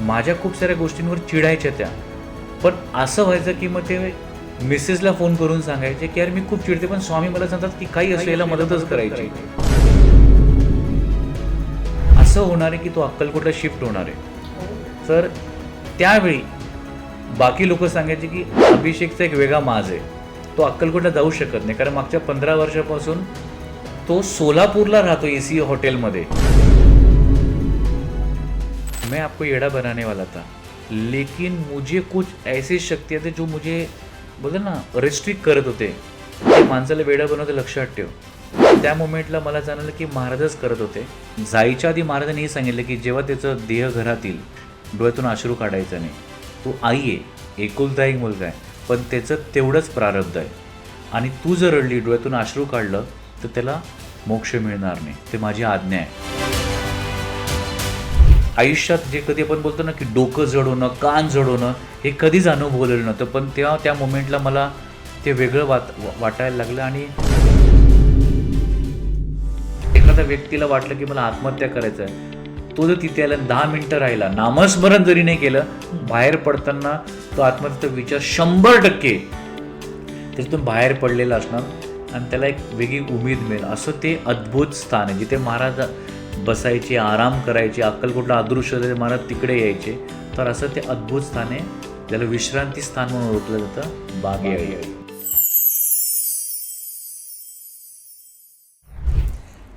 माझ्या खूप साऱ्या गोष्टींवर चिडायच्या त्या. पण असं व्हायचं की मग ते मिसेसला फोन करून सांगायचे की यार मी खूप चिडते, पण स्वामी मला सांगतात की काही असो याला मदतच करायची. असं होणार आहे की तो अक्कलकोटला शिफ्ट होणार आहे. तर त्यावेळी बाकी लोक सांगायचे की अभिषेकचा एक वेगळा माज आहे, तो अक्कलकोटला जाऊ शकत नाही, कारण मागच्या 15 वर्षापासून तो सोलापूरला राहतो एसी हॉटेलमध्ये. मैं आपको येड़ा बनाने वाला था, लेकिन मुझे कुछ ऐसी शक्तियाँ थे जो मुझे बोलतो ना रिस्ट्रिक्ट करत होते. ते माणसाला वेडा बनवते, लक्षात ठेव. त्या मोमेंटला मला जाणवलं की महाराजच करत होते. जायच्या आधी महाराजांनी हे सांगितलं की जेव्हा त्याचं देह घरात येईल, डोळ्यातून अश्रू काढायचं नाही. तू आई आहे, एकुलता एक मुलगा आहे, पण त्याचं तेवढंच प्रारब्ध आहे, आणि तू जर रडली, डोळ्यातून अश्रू काढलं, तर त्याला मोक्ष मिळणार नाही. ते माझी आज्ञा आहे. आयुष्यात जे कधी आपण बोलतो ना की डोकं जड होणं, कान जड होणं, हे कधीच अनुभवलेलं नव्हतं, पण तेव्हा त्या मोमेंटला मला ते वेगळं वाटायला लागलं. आणि एखाद्या व्यक्तीला वाटलं की मला आत्महत्या करायचं आहे, तो जर तिथे आला 10 मिनिटं राहिला, नामस्मरण जरी नाही केलं, बाहेर पडताना तो आत्महत्येचा विचार 100% त्याच्यातून बाहेर पडलेला असणार आणि त्याला एक वेगळी उमेद मिळेल. असं ते अद्भुत स्थान आहे जिथे महाराज बसायचे, आराम करायचे. अक्कलकोटला अदृश्य झाले महाराज तिकडे यायचे. तर असं ते अद्भुत स्थान आहे, ज्याला विश्रांती स्थान म्हणून ओळखलं जातं, बागेवाडी.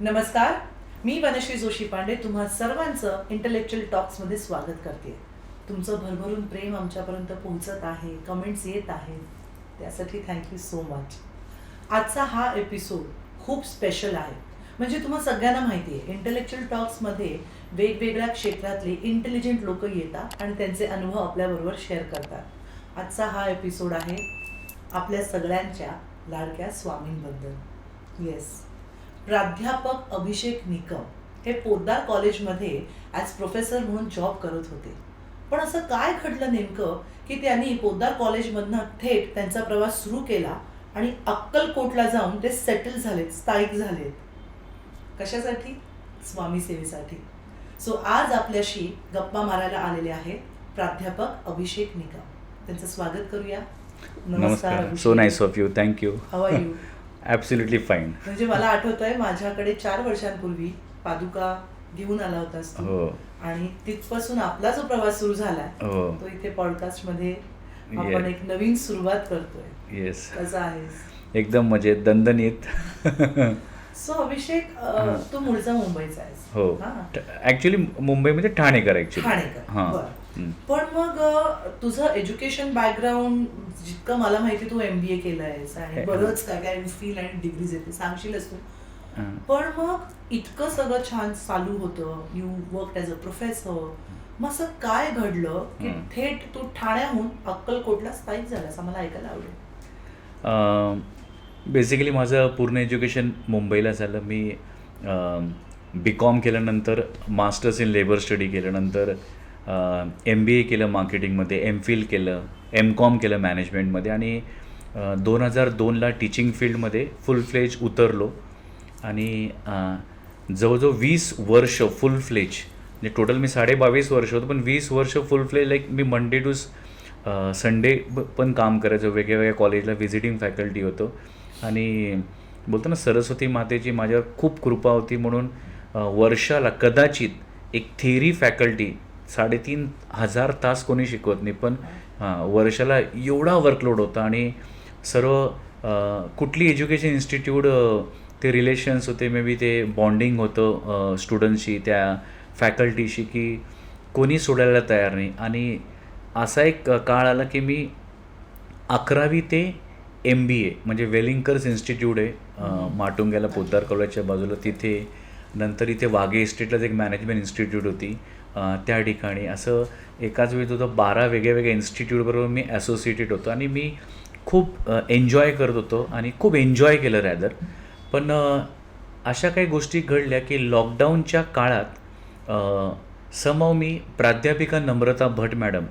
नमस्कार, मी वनश्री जोशी पांडे तुम्हा सर्वांचं इंटेलेक्च्युअल टॉक्समध्ये स्वागत करते. तुमचं भरभरून प्रेम आमच्यापर्यंत पोहोचत आहे, कमेंट्स येत आहेत, त्यासाठी थँक्यू सो मच. आजचा हा एपिसोड खूप स्पेशल आहे. म्हणजे तुम्हाला सगळ्यांना माहिती आहे, इंटेलेक्च्युअल टॉक्समध्ये वेगवेगळ्या क्षेत्रातले इंटेलिजंट लोक येतात आणि त्यांचे अनुभव आपल्याबरोबर शेअर करतात. आजचा हा एपिसोड आहे आपल्या सगळ्यांच्या लाडक्या स्वामींबद्दल. येस, प्राध्यापक अभिषेक निकम हे पोद्दार कॉलेजमध्ये ॲज प्रोफेसर म्हणून जॉब करत होते. पण असं काय घडलं नेमकं की त्यांनी पोद्दार कॉलेजमधनं थेट त्यांचा प्रवास सुरू केला आणि अक्कलकोटला जाऊन ते सेटल झालेत, स्थायिक झालेत. कशासाठी? स्वामी सेवेसाठी. सो आज आपल्याशी गप्पा मारायला आलेले आहेत प्राध्यापक अभिषेक निकम. त्यांचं स्वागत करूया. नमस्कार. So nice of you. Thank you. How are you? Absolutely fine. म्हणजे मला आठवतंय माझ्याकडे 4 वर्षांपूर्वी पादुका घेऊन आला होतास तू. हो. आणि तिथपासून आपला जो प्रवास सुरू झालाय हो. तो इथे पॉडकास्टमध्ये आपण एक नवीन सुरुवात करतोय. येस. कसा आहेस? एकदम मजेत, दणदणीत. सो अभिषेक, तू मूळचा मुंबईचा आहेस. हो. ऍक्च्युली मुंबईमध्ये ठाणेकर. ऍक्च्युली ठाणेकर. हां. बरं. पण मग तुझं एज्युकेशन बॅकग्राऊंड जितकं मला माहिती, तू MBA केलं आहेस आणि बरंच काय काय फील आणि डिग्रीज येते, सांगशीलच तू. पण मग इतकं सगळं छान चालू होतं, you work as a professor, मग असं काय घडलं की थेट तू ठाण्याहून अक्कलकोटला स्थायिक झालास? आम्हाला ऐकायला आवडेल. बेसिकली माझं पूर्ण एज्युकेशन मुंबईला झालं. मी BCom केल्यानंतर मास्टर्स इन लेबर स्टडी केल्यानंतर MBA केलं मार्केटिंगमध्ये, MPhil केलं, MCom केलं मॅनेजमेंटमध्ये, आणि 2002ला टीचिंग फील्डमध्ये फुल फ्लेज उतरलो. आणि जवळजवळ 20 वर्ष फुल फ्लेज, म्हणजे टोटल मी 22.5 वर्ष होतो, पण 20 वर्ष full fledge. Like me Monday to Sunday पण काम करायचो, वेगवेगळ्या कॉलेजला व्हिजिटिंग फॅकल्टी होतो. आणि बोलतो ना, सरस्वती मातेची माझ्यावर खूप कृपा होती, म्हणून वर्षाला कदाचित एक थेअरी फॅकल्टी 3,500 तास कोणी शिकवत नाही, पण वर्षाला एवढा वर्कलोड होता. आणि सर्व कुठली एज्युकेशन इन्स्टिट्यूट ते रिलेशन्स होते, मे बी ते बॉन्डिंग होतं स्टुडंट्सशी, त्या फॅकल्टीशी, की कोणी सोडायला तयार नाही. आणि असा एक काळ आला की मी 11वी ते MBA, म्हणजे वेलिंगकर्स इन्स्टिट्यूट आहे माटुंग्याला, पोद्दार कॉलेजच्या बाजूला, तिथे. नंतर इथे वाघे इस्टेटलाच एक मॅनेजमेंट इन्स्टिट्यूट होती, त्या ठिकाणी. असं एकाच वेळेत होतं, 12 वेगळ्या इन्स्टिट्यूटबरोबर मी ॲसोसिएटेड होतो. आणि मी खूप एन्जॉय करत होतो आणि खूप एन्जॉय केलं रॅदर. पण अशा काही गोष्टी घडल्या की लॉकडाऊनच्या काळात समहाऊ मी प्राध्यापिका नम्रता भट मॅडम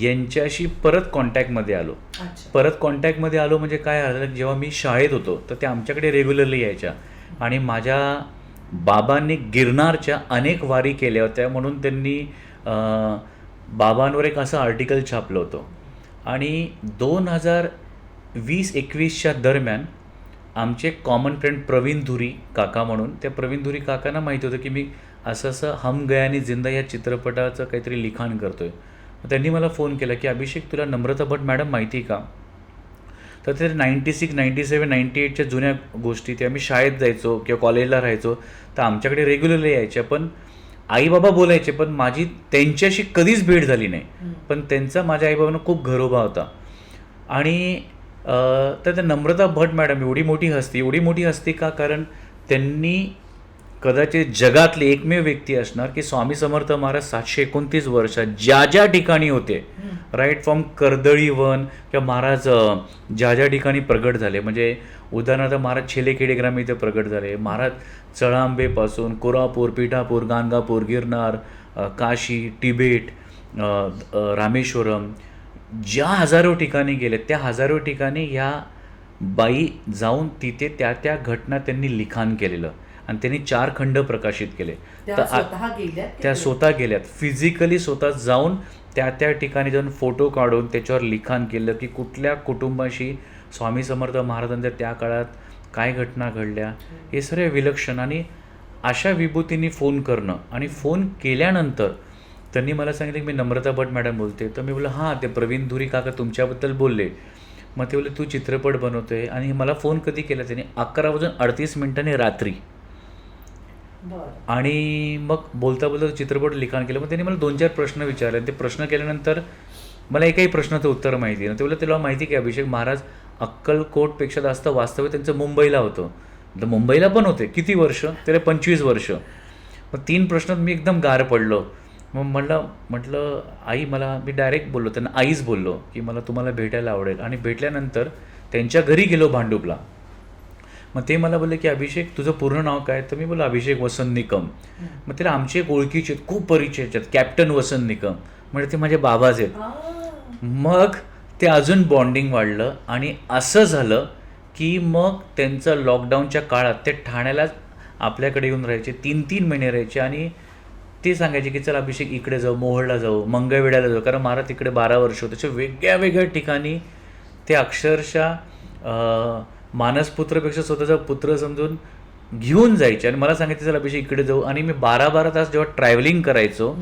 यांच्याशी परत कॉन्टॅक्टमध्ये आलो. म्हणजे काय झालं, जेव्हा मी शाळेत होतो तर त्या आमच्याकडे रेग्युलरली यायच्या, आणि माझ्या बाबांनी गिरनारच्या अनेक वारी केल्या होत्या, म्हणून त्यांनी बाबांवर एक असं आर्टिकल छापलं होतं आणि 2020-21च्या दरम्यान आमचे कॉमन फ्रेंड प्रवीण धुरी काका म्हणून, त्या प्रवीण धुरी काकांना माहिती होतं की मी असं असं हम गयानी जिंदा या चित्रपटाचं काहीतरी लिखाण करतोय. त्यांनी मला फोन केला की अभिषेक तुला नम्रता भट मॅडम माहिती आहे का? तर ते 96, 97, 98च्या जुन्या गोष्टी, ते आम्ही शाळेत जायचो किंवा कॉलेजला राहायचो तर आमच्याकडे रेग्युलरली यायच्या. पण आई बाबा बोलायचे, पण माझी त्यांच्याशी कधीच भेट झाली नाही. पण त्यांचा माझ्या आईबाबांना खूप घरोबा होता. आणि तर त्या नम्रता भट मॅडम एवढी मोठी हस्ती का? कारण त्यांनी कदाचित जगातली एकमेव व्यक्ती असणार की स्वामी समर्थ महाराज 729 वर्षात ज्या ज्या ठिकाणी होते, राईट फ्रॉम कर्दळीवन किंवा महाराज ज्या ज्या ठिकाणी प्रगट झाले, म्हणजे उदाहरणार्थ महाराज छेलेखेडे ग्राम इथे प्रगट झाले, महाराज चळांबेपासून कोल्हापूर, पिठापूर, गाणगापूर, गिरनार, काशी, तिबेट, रामेश्वरम, ज्या हजारो ठिकाणी गेले त्या हजारो ठिकाणी ह्या बाई जाऊन तिथे त्या त्या घटना त्यांनी लिखाण केलेलं आणि त्यांनी 4 खंड प्रकाशित केले. त्या स्वतः गेल्यात त्या तिकडे? स्वतः गेल्यात, फिजिकली स्वतः जाऊन त्या त्या ठिकाणी जाऊन फोटो काढून त्याच्यावर लिखाण केलं की कुठल्या कुटुंबाशी स्वामी समर्थ महाराजांच्या त्या काळात काय घटना घडल्या, हे सर्व विलक्षण. आणि अशा विभूतींनी फोन करणं, आणि फोन केल्यानंतर त्यांनी मला सांगितलं की मी नम्रता भट मॅडम बोलते. तर मी बोललो हां, ते प्रवीण धुरी काका तुमच्याबद्दल बोलले. मग ते बोलले तू चित्रपट बनवतोय. आणि मला फोन कधी केला त्यांनी? 11:38 रात्री. बरं. आणि मग बोलता बोलता चित्रपट लिखाण केलं. मग त्यांनी मला 2-4 प्रश्न विचारले. ते प्रश्न केल्यानंतर मला एकही प्रश्नाचं उत्तर माहिती नाही. ते बोललं तुला माहिती की अभिषेक महाराज अक्कलकोटपेक्षा जास्त वास्तव्य त्यांचं मुंबईला होतं. तर मुंबईला पण होते किती वर्ष? त्याला 25 वर्ष. मग 3 प्रश्नात मी एकदम गार पडलो. मग म्हटलं आई मी डायरेक्ट बोललो त्यांना, आईच बोललो की मला तुम्हाला भेटायला आवडेल. आणि भेटल्यानंतर त्यांच्या घरी गेलो भांडूपला. मग ते मला बोलले की अभिषेक तुझं पूर्ण नाव काय? तर मी बोललो अभिषेक वसंत निकम. मग त्याला आमचे एक ओळखीचे आहेत, खूप परिचयाचे आहेत, कॅप्टन वसंत निकम. म्हणजे ते माझे बाबाच आहेत. मग ते अजून बॉन्डिंग वाढलं. आणि असं झालं की मग त्यांचं लॉकडाऊनच्या काळात ते ठाण्याला आपल्याकडे येऊन राहायचे, 3-3 महिने राहायचे. आणि ते सांगायचे की चल अभिषेक इकडे जाऊ, मोहोळला जाऊ, मंगळवेढ्याला जाऊ, कारण महाराज तिकडे 12 वर्ष होते. अशा वेगळ्या वेगळ्या ठिकाणी ते अक्षरशः मानसपुत्रपेक्षा स्वतःचा पुत्र समजून घेऊन जायचे. आणि मला सांगायचे चल अभिषेक इकडे जाऊ. आणि मी 12-12 तास जेव्हा ट्रॅव्हलिंग करायचो,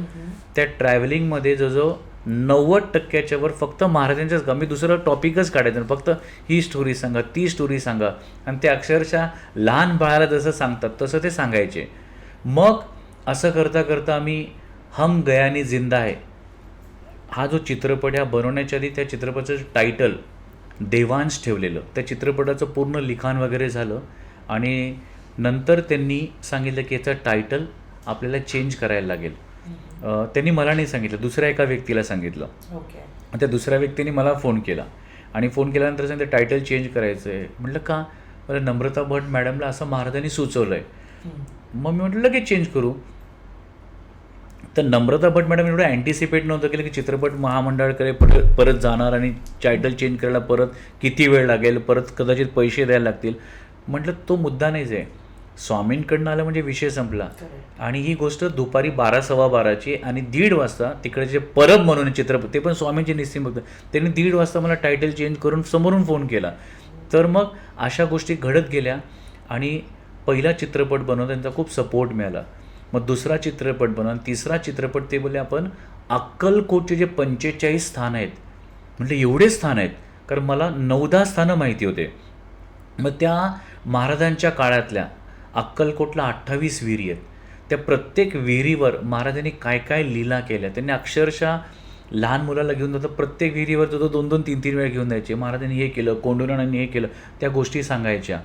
त्या ट्रॅव्हलिंगमध्ये जो 90% वर फक्त महाराजांच्याच मी दुसरं टॉपिकच काढायचं, फक्त ही स्टोरी सांगा, ती स्टोरी सांगा. आणि ते अक्षरशः लहान बाळाला जसं सांगतात तसं ते सांगायचे. मग असं करता करता आम्ही हम गयानी जिंदा है हा जो चित्रपट ह्या बनवण्याच्या आधी त्या चित्रपटाचं टायटल देवांश ठेवलेलं. त्या चित्रपटाचं पूर्ण लिखाण वगैरे झालं. आणि नंतर त्यांनी सांगितलं की याचं टायटल आपल्याला चेंज करायला लागेल. त्यांनी मला नाही सांगितलं, दुसऱ्या एका व्यक्तीला सांगितलं. ओके. त्या दुसऱ्या व्यक्तीने मला फोन केला. आणि फोन केल्यानंतर सांगितलं टायटल चेंज करायचं आहे. म्हटलं का? मला नम्रता भट मॅडमला असं महाराजांनी सुचवलं आहे. मग मी म्हटलं लगेच चेंज करू. तर नम्रता भट मॅडम एवढं अँटिसिपेट नव्हतं केलं की चित्रपट महामंडळाकडे परत जाणार आणि टायटल चेंज करायला परत किती वेळ लागेल, परत कदाचित पैसे द्यायला लागतील. म्हटलं तो मुद्दा नाहीच आहे. स्वामींकडनं आलं म्हणजे विषय संपला. आणि ही गोष्ट दुपारी 12-12:15ची. आणि 1:30 वाजता तिकडे जे परब म्हणून चित्रपट, ते पण स्वामींचे निस्सिम होतं, त्यांनी 1:30 वाजता मला टायटल चेंज करून समोरून फोन केला. तर मग अशा गोष्टी घडत गेल्या. आणि पहिला चित्रपट बनवून त्यांचा खूप सपोर्ट मिळाला. मग दुसरा चित्रपट बनवून, तिसरा चित्रपट ते बोलले आपण अक्कलकोटचे जे 45 स्थान आहेत. म्हटलं एवढे स्थान आहेत? कारण मला 9-10 स्थानं माहिती होते. मग त्या महाराजांच्या काळातल्या अक्कलकोटला 28 विहिरी आहेत. त्या प्रत्येक विहिरीवर महाराजांनी काय काय लीला केल्या. त्यांनी अक्षरशः लहान मुलाला घेऊन जातं, प्रत्येक विहिरीवर तो 2-2, 3-3 वेळा घेऊन जायचे. महाराजांनी हे केलं, कोंडूराणांनी हे केलं, त्या गोष्टी सांगायच्या.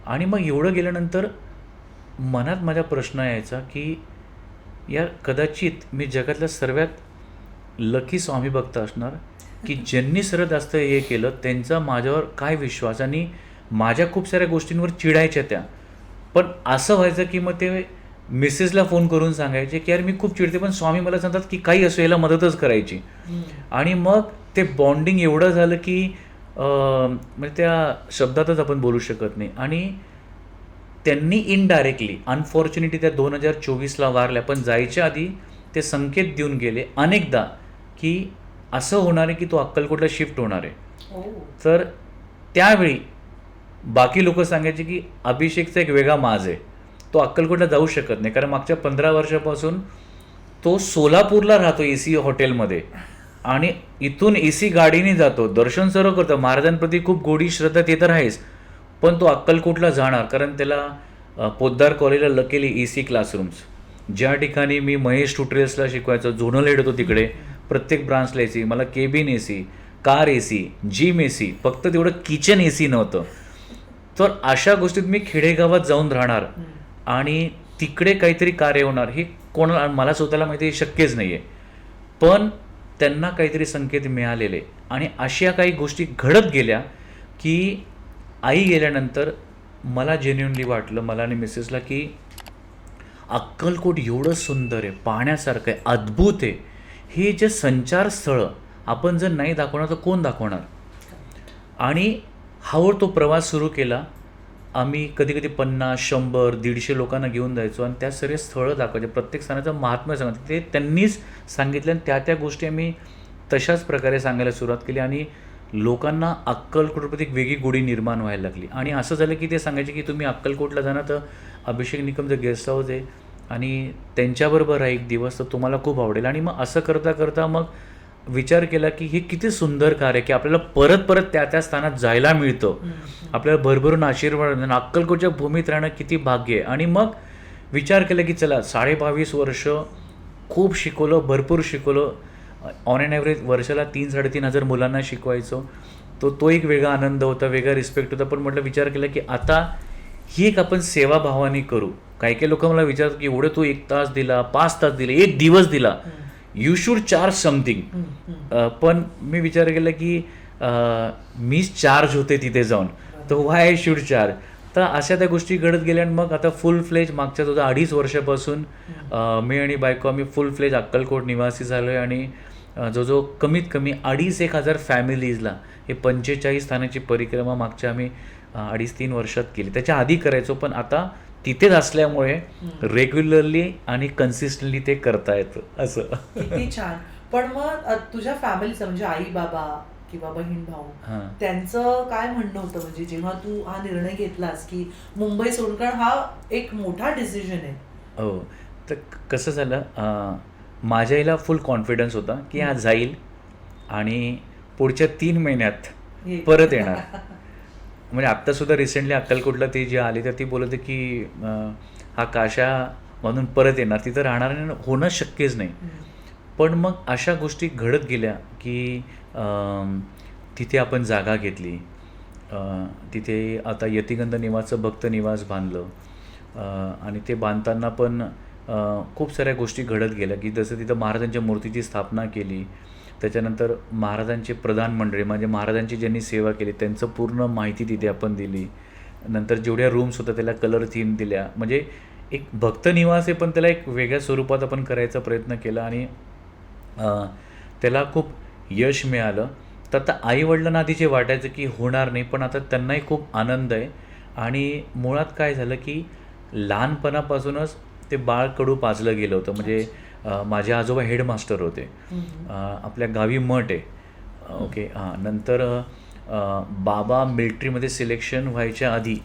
आणि मग एवढं गेल्यानंतर मनात माझ्या प्रश्न यायचा की यार कदाचित मी जगातल्या सर्वात लकी स्वामी भक्त असणार की ज्यांनी सर्वात जास्त हे केलं त्यांचा माझ्यावर काय विश्वास. आणि माझ्या खूप साऱ्या गोष्टींवर चिडायच्या त्या. पण असं व्हायचं की मग ते मिसेसला फोन करून सांगायचे की यार मी खूप चिडते, पण स्वामी मला सांगतात की काही असो याला मदतच करायची. आणि मग ते बॉन्डिंग एवढं झालं की म्हणजे त्या शब्दातच आपण बोलू शकत नाही. आणि त्यांनी इनडायरेक्टली, अनफॉर्च्युनेटली त्या 2024ला वारल्या, पण जायच्या आधी ते संकेत देऊन गेले अनेकदा की असं होणार आहे की तो अक्कलकोटला शिफ्ट होणार आहे. ओ. तर त्यावेळी बाकी लोक सांगायचे की अभिषेकचा एक वेगळा माज आहे, तो अक्कलकोटला जाऊ शकत नाही, कारण मागच्या 15 वर्षापासून तो सोलापूरला राहतो AC हॉटेलमध्ये आणि इथून AC गाडीने जातो, दर्शन सर्व करतो, महाराजांप्रती खूप गोडी श्रद्धा ते तर आहेच, पण तो अक्कलकोटला जाणार कारण त्याला पोद्दार कॉलेजला लकेली AC क्लासरूम्स, ज्या ठिकाणी मी महेश ट्युटोरियल्सला शिकवायचो, झोनल हेड होतो तिकडे, प्रत्येक ब्रांचला AC, मला cabin AC, car AC, gym AC, फक्त तेवढं किचन AC नव्हतं. तर अशा गोष्टीत मी खेडेगावात जाऊन राहणार आणि तिकडे काहीतरी कार्य होणार, हे कोणाला, मला स्वतःला माहिती आहे शक्यच नाही आहे, पण त्यांना काहीतरी संकेत मिळालेले आणि अशा काही गोष्टी घडत गेल्या की आई गेल्यानंतर मला जेन्युइनली वाटलं, मला आणि मिसेसला, की अक्कलकोट एवढं सुंदर आहे, पाहण्यासारखं आहे, अद्भुत आहे, हे जे संचारस्थळं आपण जर नाही दाखवणार तर कोण दाखवणार. आणि हळूहळू तो प्रवास सुरू केला. आम्ही कधी कधी 50, 100, 150 लोकांना घेऊन जायचो आणि त्या सर्व स्थळं दाखवायचे, प्रत्येक स्थानाचं महात्म्य सांगायचं, ते त्यांनीच सांगितलं आणि त्या गोष्टी आम्ही तशाच प्रकारे सांगायला सुरुवात केली आणि लोकांना अक्कलकोटप्रती एक वेगळी गोडी निर्माण व्हायला लागली. आणि असं झालं की ते सांगायचे की तुम्ही अक्कलकोटला जाणार तर अभिषेक निकमचं गेस्ट हाऊस आहे आणि त्यांच्याबरोबर राहा एक दिवस, तर तुम्हाला खूप आवडेल. आणि मग असं करता करता मग विचार केला की हे किती सुंदर कार्य की आपल्याला परत परत त्या स्थानात जायला मिळतं, आपल्याला भरभरून आशीर्वाद, अक्कलकोटच्या भूमीत राहणं किती भाग्य आहे. आणि मग विचार केला की चला 22.5 वर्ष खूप शिकवलं, भरपूर शिकवलं, ऑन अँड ॲव्हरेज वर्षाला 3-3.5 हजार मुलांना शिकवायचो, तो एक वेगळा आनंद होता, वेगळा रिस्पेक्ट होता. पण म्हटलं, विचार केला की आता ही एक आपण सेवाभावाने करू. काही काही लोक मला विचारतात की एवढं तू 1 तास दिला, 5 तास दिले, 1 दिवस दिला, यू शूड चार्ज समथिंग. पण मी विचार केला की मीच चार्ज होते तिथे जाऊन, तर वाय आय शुड चार्ज. तर अशा त्या गोष्टी घडत गेल्या आणि मग आता फुल फ्लेज मागच्या 2.5 वर्षापासून मी आणि बायको आम्ही फुल फ्लेज अक्कलकोट निवासी झालो आहे. आणि जो कमीत कमी 2,500-1 हजार फॅमिलीजला हे 45 स्थानाची परिक्रमा मागच्या आम्ही 2.5-3 वर्षात केली. त्याच्या आधी करायचो, पण आता तिथेच असल्यामुळे रेग्युलरली आणि कन्सिस्टंटली ते करता येतं. असं किती छान. पण मग तुझ्या फॅमिलीचं म्हणजे आई बाबा किंवा बहीण भाऊ, त्यांचं काय म्हणणं होतं, म्हणजे जेव्हा तू हा निर्णय घेतलास की मुंबई सोडून, कारण हा एक मोठा डिसिजन आहे. हो, तर कसं झालं, माझ्या आईला फुल कॉन्फिडन्स होता की हा जाईल आणि पुढच्या 3 महिन्यात परत येणार. म्हणजे आत्तासुद्धा रिसेंटली अक्कलकोटला ती जी आली तर ती बोलत होती की हा काशा म्हणून परत येणार, तिथं राहणार नाही, होणं शक्यच नाही. पण मग अशा गोष्टी घडत गेल्या की तिथे आपण जागा घेतली, तिथे आता यतिगंध निवासचं भक्त निवास बांधलं आणि ते बांधताना पण खूप साऱ्या गोष्टी घडत गेल्या की जसं तिथं महाराजांच्या मूर्तीची स्थापना केली, त्याच्यानंतर महाराजांचे प्रधान मंडळी म्हणजे महाराजांची ज्यांनी सेवा केली त्यांचं पूर्ण माहिती तिथे आपण दिली. नंतर जेवढ्या रूम्स होत्या त्याला कलर थीम दिल्या, म्हणजे एक भक्त निवास आहे पण त्याला एक वेगळ्या स्वरूपात आपण करायचा प्रयत्न केला आणि त्याला खूप यश मिळालं. तर आता आईवडिलांना आधीचे वाटायचं की होणार नाही, पण आता त्यांनाही खूप आनंद आहे. आणि मुळात काय झालं की लहानपणापासूनच ते बाळ कडू पाजलं गेलं होतं. म्हणजे माझे आजोबा हेडमास्टर होते, आपल्या गावी मठ आहे, ओके. नंतर बाबा मिलिटरीमध्ये सिलेक्शन व्हायच्या आधी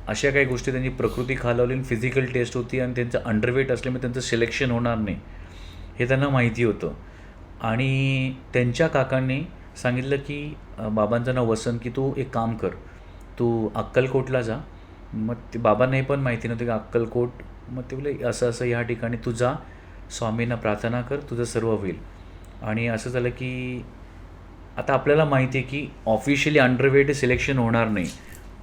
अशा काही गोष्टी त्यांनी प्रकृती खालावली आणि फिजिकल टेस्ट होती आणि त्यांचं अंडरवेट असल्यामुळे त्यांचं सिलेक्शन होणार नाही हे त्यांना माहिती होतं. आणि त्यांच्या काकांनी सांगितलं की बाबांचं नाव वसंत, की तू एक काम कर, तू अक्कलकोटला जा. मग ते बाबांनाही पण माहिती नव्हतं की अक्कलकोट. मग ते बोले असं असं ह्या ठिकाणी तू जा, स्वामींना प्रार्थना कर, तुझं सर्व होईल. आणि असं झालं की आता आपल्याला माहिती आहे की ऑफिशियली अंडरवेट सिलेक्शन होणार नाही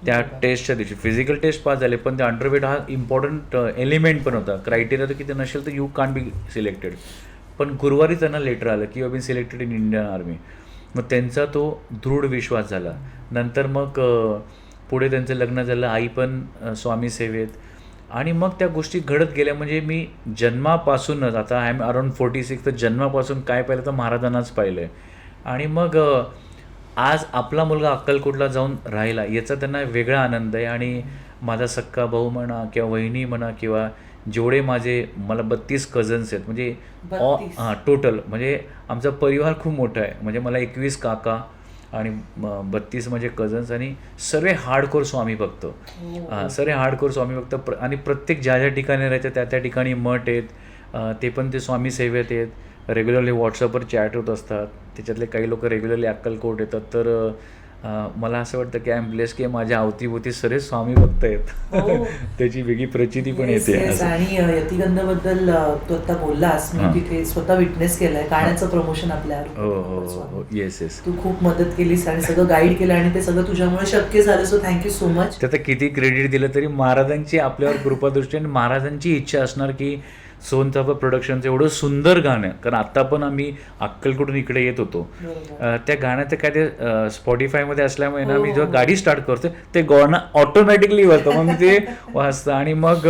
त्या टेस्टच्या दिवशी. फिजिकल टेस्ट पास झाले पण ते अंडरवेट हा इम्पॉर्टंट एलिमेंट पण होता, क्रायटेरिया तर की ते नसेल तर यू कांट बी सिलेक्टेड. पण गुरुवारी त्यांना लेटर आलं की you been selected in Indian army. मग त्यांचा तो दृढ विश्वास झाला. नंतर मग पुढे त्यांचं लग्न झालं, आई पण स्वामी सेवेत. आणि मग त्या गोष्टी घडत गेल्या. म्हणजे मी जन्मापासूनच, आता आय एम अराउंड 46, तर जन्मापासून काय पाहिलं तर महाराजांनाच पाहिलं आहे. आणि मग आज आपला मुलगा अक्कलकोटला जाऊन राहिला याचा त्यांना वेगळा आनंद आहे. आणि माझा सक्का भाऊ म्हणा किंवा वहिनी म्हणा किंवा जेवढे मला 32 कझन्स आहेत, म्हणजे 32? हां, टोटल म्हणजे आमचा परिवार खूप मोठा आहे. म्हणजे मला 21 काका आणि 32 म्हणजे कझन्स, आणि सर्व हार्डकोर स्वामी भक्त. सर्व हार्डकोर स्वामी भक्त, आणि प्रत्येक ज्या ज्या ठिकाणी राहायचं त्या त्या ठिकाणी मठ आहेत. ते पण ते स्वामी सेवेत आहेत. रेग्युलरली व्हॉट्सअपवर चॅट होत असतात. त्याच्यातले काही लोक रेग्युलरली अक्कलकोट येतात. तर मला असं वाटतं की आय एम ब्लेस की माझ्या अवतीभोवती सर्व स्वामी भक्त हो. आहेत. त्याची वेगळी प्रचिती पण Yes, येते yes. असं. आणि यतिगंधबद्दल तू आता बोललास, मी हां. तिथे स्वतः विटनेस केलंय गाण्याचं प्रमोशन आपल्या हो हो हो, येस येस. तू खूप मदत केलीस आणि सगळं गाईड केलं आणि ते सगळं तुझ्यामुळे शक्य झालं. So thank you so much. ते आता किती क्रेडिट दिलं तरी महाराजांची आपल्यावर कृपादृष्टी आणि महाराजांची इच्छा असणार की सोनचाफा प्रोडक्शनचं एवढं सुंदर गाणं, कारण आत्ता पण आम्ही अक्कलकोटून इकडे येत होतो. त्या गाण्याचं काय ते स्पॉटीफायमध्ये असल्यामुळे ना, मी जेव्हा गाडी स्टार्ट करतो ते गाणं ऑटोमॅटिकली वाजतं. मग मी ते वाजतं आणि मग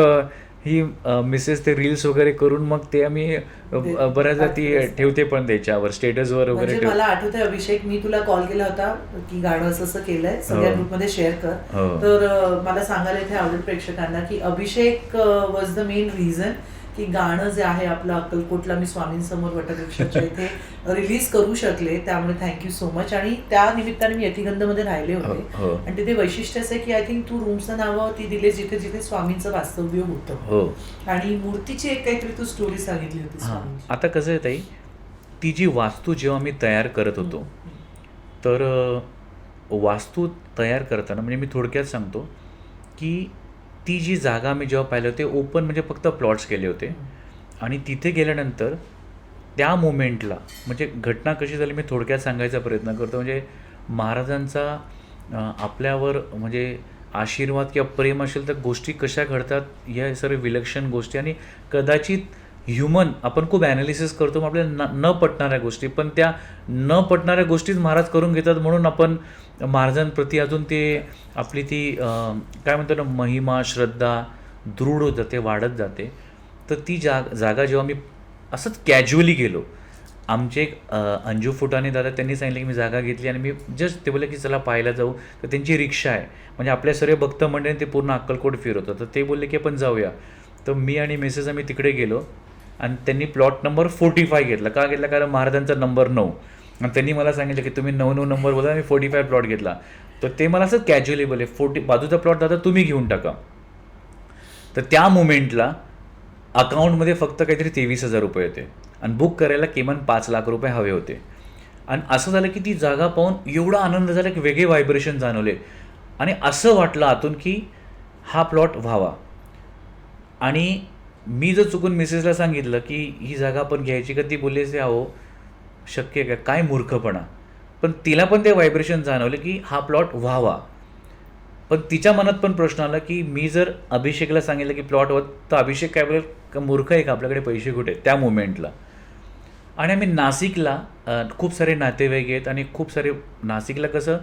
ही मिसेस ते रील्स वगैरे करून मग ते आम्ही बऱ्याचदा ती ठेवते पण त्याच्यावर स्टेटसवर वगैरे म्हणजे मला आठवतंय अभिषेक, मी तुला कॉल केला होता की गाणं असं असं केलंय, सगळ्या ग्रुपमध्ये शेअर कर. हो. तर मला सांगायला इथे आवडेल प्रेक्षकांना की अभिषेक वॉज द मेन रिझन की गाणं जे आहे आपलं अक्कलकोटला मी स्वामींसमोर वटवृक्षाच्या इथे रिलीज करू शकले. त्यामुळे थँक्यू सो मच. आणि त्या निमित्ताने मी यतिगंधमध्ये राहिले होते. हो. आणि तिथे वैशिष्ट्य असं आहे की आय थिंक तू रूमचं नावं ती दिले जिथे जिथे स्वामींचं वास्तव्य होतं. हो. आणि मूर्तीची एक काहीतरी तू स्टोरी सांगितली होती हां, स्वामींची. आता कसं आहे ताई, ती जी वास्तू जेव्हा मी तयार करत होतो, तर वास्तू तयार करताना म्हणजे मी थोडक्यात सांगतो की ती जी जागा मी जेव्हा पाहिलं ते ओपन म्हणजे फक्त प्लॉट्स केले होते. आणि तिथे गेल्यानंतर त्या मोमेंटला म्हणजे घटना कशी झाली मी थोडक्यात सांगायचा प्रयत्न करतो. म्हणजे महाराजांचा आपल्यावर म्हणजे आशीर्वाद किंवा प्रेम असेल तर गोष्टी कशा घडतात या सर्व विलक्षण गोष्टी. आणि कदाचित ह्युमन आपण खूप ॲनालिसिस करतो, मग आपल्याला न पटणाऱ्या गोष्टी, पण त्या न पटणाऱ्या गोष्टीच महाराज करून घेतात. म्हणून आपण महाराजांप्रती अजून ते आपली ती काय म्हणतो ना, महिमा श्रद्धा दृढ होत जाते, वाढत जाते. तर ती जागा जेव्हा मी असंच कॅज्युअली गेलो, आमचे एक अंजू फुटाणे दादा त्यांनी सांगितलं की मी जागा घेतली आणि मी जस्ट ते बोलले की चला पाहायला जाऊ. तर त्यांची रिक्षा आहे, म्हणजे आपल्या सर्व भक्त मंडळीने ते पूर्ण अक्कलकोट फिरवतं. तर ते बोलले की आपण जाऊया. तर मी आणि मिसेस आम्ही तिकडे गेलो आणि त्यांनी प्लॉट नंबर 45 घेतला. का घेतला? कारण महाराजांचा नंबर 9 आणि त्यांनी मला सांगितलं की तुम्ही 9 नंबर बोला, मी 45 प्लॉट घेतला. तर ते मला असं कॅज्युअली बोलले 40 बाजूचा प्लॉट दादा तुम्ही घेऊन टाका. तर त्या मुमेंटला अकाउंटमध्ये फक्त काहीतरी 23,000 रुपये होते आणि बुक करायला किमान 5 लाख रुपये हवे होते. आणि असं झालं की ती जागा पाहून एवढा आनंद झाला की वेगळे व्हायब्रेशन जाणवले आणि असं वाटलं आतून की हा प्लॉट व्हावा. आणि मी जर चुकून मिसेसला सांगितलं की ही जागा आपण घ्यायची का, ती बोलली असे अहो शक्य आहे का, काय मूर्खपणा. पण तिला पण ते व्हायब्रेशन जाणवले की हा प्लॉट व्हावा. पण तिच्या मनात पण प्रश्न आला की मी जर अभिषेकला सांगितलं की प्लॉट होत, तर अभिषेक काय बोलेल का मूर्ख आहे का, आपल्याकडे पैसे कुठे त्या मुमेंटला. आणि आम्ही नाशिकला खूप सारे नातेवाईक आहेत आणि खूप सारे नाशिकला कसं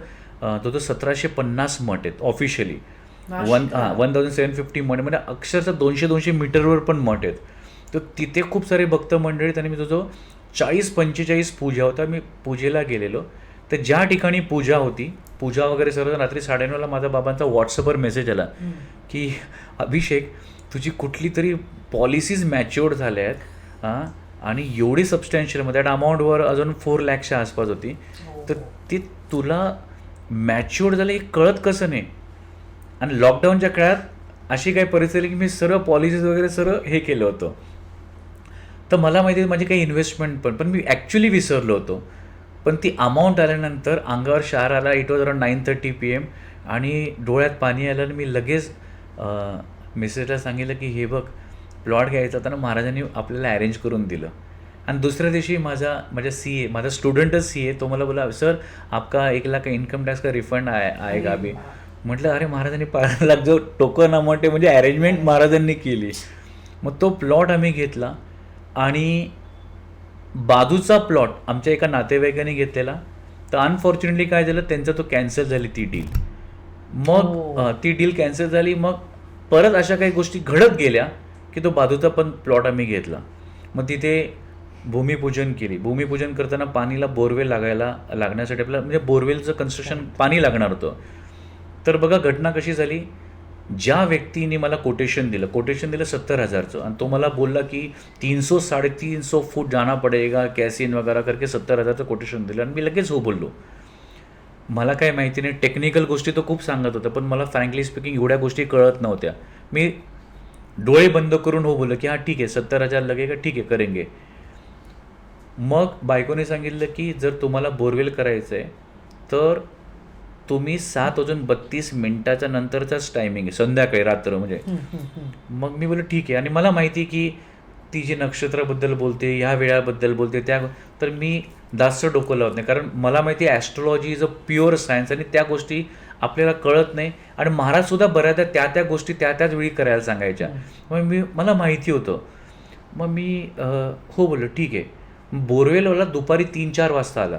तो 1750 मठ आहेत ऑफिशियली. 1750 मठ म्हणजे अक्षरशः 200-200 मीटरवर पण मठ आहेत. तर तिथे खूप सारे भक्त मंडळी आहेत आणि मी जो 40-45 पूजा होता. मी पूजेला गेलेलो, तर ज्या ठिकाणी पूजा होती, पूजा वगैरे सर्व रात्री 9:30ला माझ्या बाबांचा व्हॉट्सअपवर मेसेज आला की अभिषेक तुझी कुठली तरी पॉलिसीज मॅच्युअर्ड झाल्या आहेत आणि एवढी सबस्टॅन्शियल म्हणजे त्या अमाऊंटवर अजून 4 लाखच्या आसपास होती. तर ती तुला मॅच्युअर्ड झालं हे कळत कसं नाही. आणि लॉकडाऊनच्या काळात अशी काही परिस्थिती की मी सर्व पॉलिसीज वगैरे सर्व हे केलं होतं. तर मला माहिती आहे माझी काही इन्व्हेस्टमेंट पण मी ॲक्च्युली विसरलो होतो. पण ती अमाऊंट आल्यानंतर अंगावर शार आला. इट वॉज अराउंड 9:30 PM आणि डोळ्यात पाणी आलं आणि मी लगेच मिसेसला सांगितलं की हे बघ प्लॉट घ्यायचा होता ना, महाराजांनी आपल्याला अरेंज करून दिलं. आणि दुसऱ्या दिवशी माझ्या CA माझा स्टुडंटच CA तो मला बोला सर आपका 1 लाख का इन्कम टॅक्स का रिफंड आएगा अभी. म्हटलं अरे महाराजांनी 5 लाख जो टोकन अमाऊंट आहे म्हणजे अरेंजमेंट महाराजांनी केली. मग तो प्लॉट आम्ही घेतला आणि बाजूचा प्लॉट आमच्या एका नातेवाईकाने घेतलेला. तर अनफॉर्च्युनेटली काय झालं, त्यांचा तो कॅन्सल झाली ती डील. मग ती डील कॅन्सल झाली. मग परत अशा काही गोष्टी घडत गेल्या की तो बाजूचा पण प्लॉट आम्ही घेतला. मग तिथे भूमिपूजन केली. भूमिपूजन करताना पाणीला बोरवेल लागण्यासाठी आपल्याला म्हणजे बोरवेलचं कन्स्ट्रक्शन पाणी लागणार होतं. तर बघा घटना कशी झाली, ज्या व्यक्तीने मला कोटेशन दिलं 70,000चं आणि तो मला बोलला की 300-350 फूट जाना पडेगा कैसीन वगैरे करके 70,000चं कोटेशन दिलं आणि मी लगेच हो बोललो. मला काय माहिती नाही, टेक्निकल गोष्टी तो खूप सांगत होता, पण मला फ्रँकली स्पीकिंग एवढ्या गोष्टी कळत नव्हत्या. मी डोळे बंद करून हो बोललो की हां ठीक आहे 70,000 लगेगा, ठीक आहे करेंगे. मग बायकोने सांगितलं की जर तुम्हाला बोरवेल करायचं आहे तर तुम्ही 7:32 नंतरचाच टायमिंग आहे, संध्याकाळी रात्र म्हणजे. मग मी बोललो ठीक आहे. आणि मला माहिती की ती जी नक्षत्राबद्दल बोलते, ह्या वेळाबद्दल बोलते, तर मी जास्त डोकं लावत नाही, कारण मला माहिती आहे astrology is a pure science आणि त्या गोष्टी आपल्याला कळत नाही. आणि महाराजसुद्धा बऱ्याचदा त्या गोष्टी त्याच वेळी करायला सांगायच्या. मग मला माहिती होतं. मग मी हो बोललो ठीक आहे. बोरवेलवाला दुपारी 3-4 वाजता आला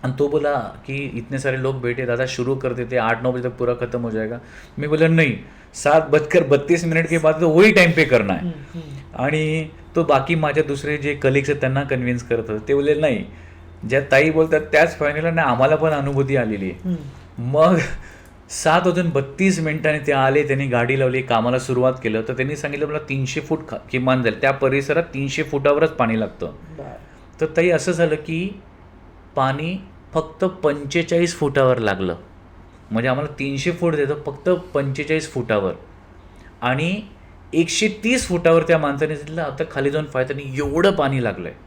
आणि तो बोला कि इतने सारे लोग बैठे दादा शुरू कर देते 8-9 बजे तक पूरा खत्म हो जाएगा. मी बोला नहीं 7:32 के बाद तो वही टाइम पे करना है. आणि तो बाकी माझ्या दुसरे जे कलिग्स आहेत त्यांना कन्व्हिन्स करत होते. ते बोलले नाही ज्या ताई बोलतात त्याच फायनल आणि आम्हाला पण अनुभूती आलेली आहे. मग 7:32 ते आले, त्यांनी गाडी लावली, कामाला सुरुवात केलं. तर त्यांनी सांगितलं मला 300 फूट किमान जाईल, त्या परिसरात 300 फुटावरच पाणी लागतं. तर ताई असं झालं की पाणी फक्त 45 फुटावर लागलं. म्हणजे आम्हाला 300 फूट देतं, फक्त 45 फुटावर. आणि 130 फुटावर त्या माणसाने सांगितलं आता खाली जाऊन फायदा नाही, एवढं पाणी लागलं आहे.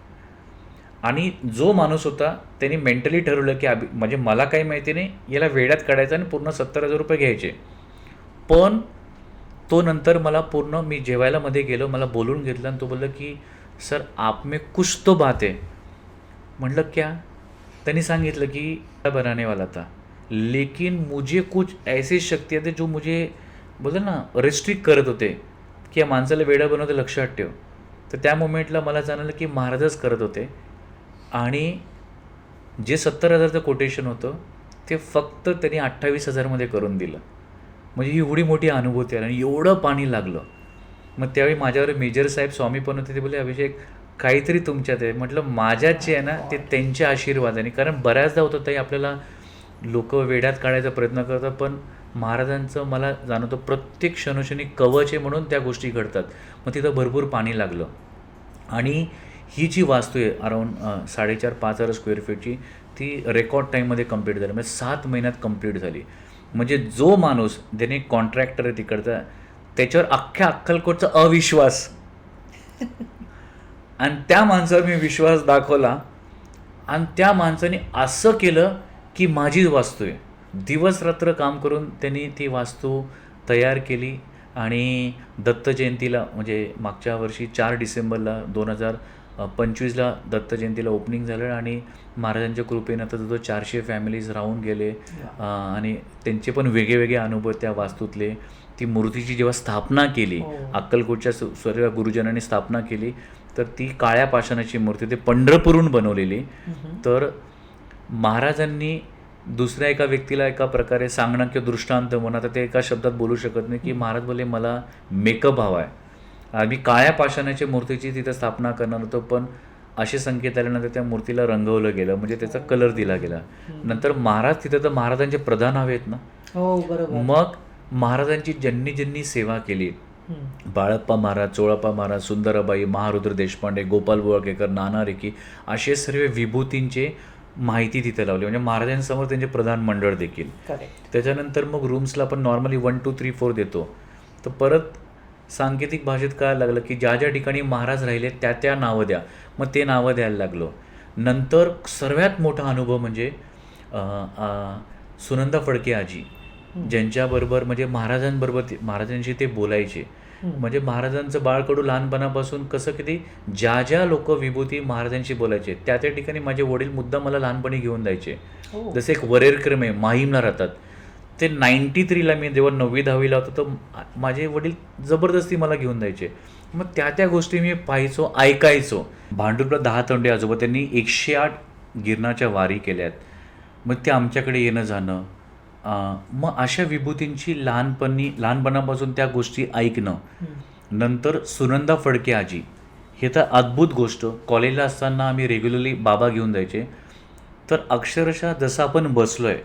आणि जो माणूस होता त्यांनी मेंटली ठरवलं की म्हणजे मला काही माहिती नाही, याला वेड्यात काढायचं आणि पूर्ण 70,000 रुपये घ्यायचे. पण तो नंतर मला पूर्ण, मी जेवायला मध्ये गेलो, मला बोलून घेतलं आणि तो बोलला की सर आप में कुछ तो बात है. म्हटलं क्या? त्यांनी सांगितलं की बनाने वाला था लेकिन मुझे कुछ ऐसी शक्तियाँ थे जो मुझे बोलतो ना रिस्ट्रिक्ट करत होते की या माणसाला वेडं बनवते, लक्षात ठेव. तर त्या मोमेंटला मला जाणवलं की महाराजच करत होते. आणि जे 70,000चं कोटेशन होतं ते फक्त त्यांनी 28,000मध्ये करून दिलं. म्हणजे ही एवढी मोठी अनुभूती आली आणि एवढं पाणी लागलं. मग त्यावेळी माझ्यावर मेजर साहेब स्वामी पण होते. ते बोलले अभिषेक काहीतरी तुमच्यात आहे. म्हटलं माझ्यात जे आहे ना ते त्यांचे आशीर्वादाने, कारण बऱ्याचदा होतं ताई आपल्याला लोक वेड्यात काढायचा प्रयत्न करतात, पण महाराजांचं मला जाणवतं प्रत्येक क्षणोक्षणी कवच आहे म्हणून त्या गोष्टी घडतात. मग तिथं भरपूर पाणी लागलं. आणि ही जी वास्तू आहे अराऊंड 4,500-5,000 स्क्वेअर फीटची, ती रेकॉर्ड टाईममध्ये कंप्लीट झाली. म्हणजे 7 महिन्यात कंप्लीट झाली. म्हणजे जो माणूस ज्याने कॉन्ट्रॅक्टर आहे तिकडचा, त्याच्यावर अख्ख्या अक्कलकोटचा अविश्वास आणि त्या माणसावर मी विश्वास दाखवला आणि त्या माणसाने असं केलं की माझीच वास्तू आहे. दिवस रात्र काम करून त्यांनी ती वास्तू तयार केली. आणि दत्त जयंतीला म्हणजे मागच्या वर्षी 4 डिसेंबरला 2025ला दत्त जयंतीला ओपनिंग झालं. आणि महाराजांच्या कृपेनं आता जवळ 400 फॅमिलीज राहून गेले. आणि त्यांचे पण वेगळे अनुभव त्या वास्तूतले. ती मूर्तीची जेव्हा स्थापना केली, अक्कलकोटच्या सर्व गुरुजनांनी स्थापना केली, तर ती काळ्या पाषाणाची मूर्ती, ते पंढरपूरहून बनवलेली. तर महाराजांनी दुसऱ्या एका व्यक्तीला एका प्रकारे सांगणं किंवा दृष्टांत म्हणून, आता ते एका शब्दात बोलू शकत नाही, की महाराज बोलले मला मेकअप हवा आहे, आम्ही काळ्या पाषाणाच्या मूर्तीची तिथं स्थापना करणार होतो, पण असे संकेत आल्यानंतर त्या मूर्तीला रंगवलं गेलं, म्हणजे त्याचा कलर दिला गेला. नंतर महाराज तिथं तर महाराजांचे प्रधान हवेत ना. बरोबर. मग महाराजांची ज्यांनी सेवा केली, बाळप्पा महाराज, चोळप्पा महाराज, सुंदराबाई, महारुद्र देशपांडे, गोपाल बोळकेकर, नाना रेकी, असे सर्व विभूतींचे माहिती तिथे लावली. म्हणजे महाराजांसमोर त्यांचे प्रधान मंडळ देखील. त्याच्यानंतर मग रूम्सला पण नॉर्मली 1, 2, 3, 4 देतो. तर परत सांकेतिक भाषेत काय लागलं की ज्या ठिकाणी महाराज राहिले त्या नावं द्या. मग ते नावं द्यायला लागलो. नंतर सर्वात मोठा अनुभव म्हणजे सुनंदा फडके आजी, ज्यांच्याबरोबर म्हणजे महाराजांशी ते बोलायचे. म्हणजे महाराजांचं बाळकडू लहानपणापासून कसं की ज्या लोक विभूती महाराजांशी बोलायचे त्या ठिकाणी माझे वडील मुद्दा मला लहानपणी घेऊन जायचे. जसं एक वरेरक्रम आहे, माहीमला राहतात, ते 93ला मी जेव्हा 9वी-10वीला होतो तर माझे वडील जबरदस्ती मला घेऊन जायचे. मग त्या गोष्टी मी पाहायचो, ऐकायचो. भांडुपला 10 तोंडे आजोबा, त्यांनी 108 गिरणाच्या वारी केल्यात. मग ते आमच्याकडे येणं जाणं, मग अशा विभूतींची लहानपणापासून त्या गोष्टी ऐकणं. नंतर सुनंदा फडके आजी, हे तर अद्भुत गोष्ट. कॉलेजला असताना आम्ही रेग्युलरली बाबा घेऊन जायचे. तर अक्षरशः जसं आपण बसलो आहे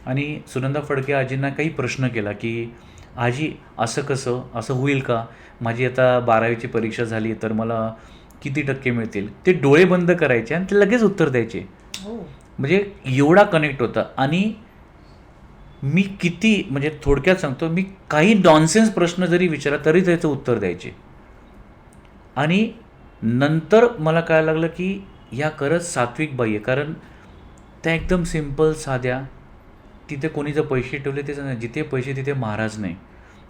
आणि सुनंदा फडके आजींना काही प्रश्न केला की आजी असं कसं, असं होईल का, माझी आता 12वीची परीक्षा झाली तर मला किती टक्के मिळतील, ते डोळे बंद करायचे आणि ते लगेच उत्तर द्यायचे. हो. म्हणजे एवढा कनेक्ट होता. आणि मी किती, म्हणजे थोडक्यात सांगतो, मी काही नॉनसेन्स प्रश्न जरी विचारला तरी त्याचं उत्तर द्यायचे. आणि नंतर मला कळायला लागलं की ह्या खरंच सात्विक बाई आहे, कारण त्या एकदम सिम्पल साध्या. तिथे कोणी जर पैसे ठेवले ते सांगा, जिथे पैसे तिथे महाराज नाही.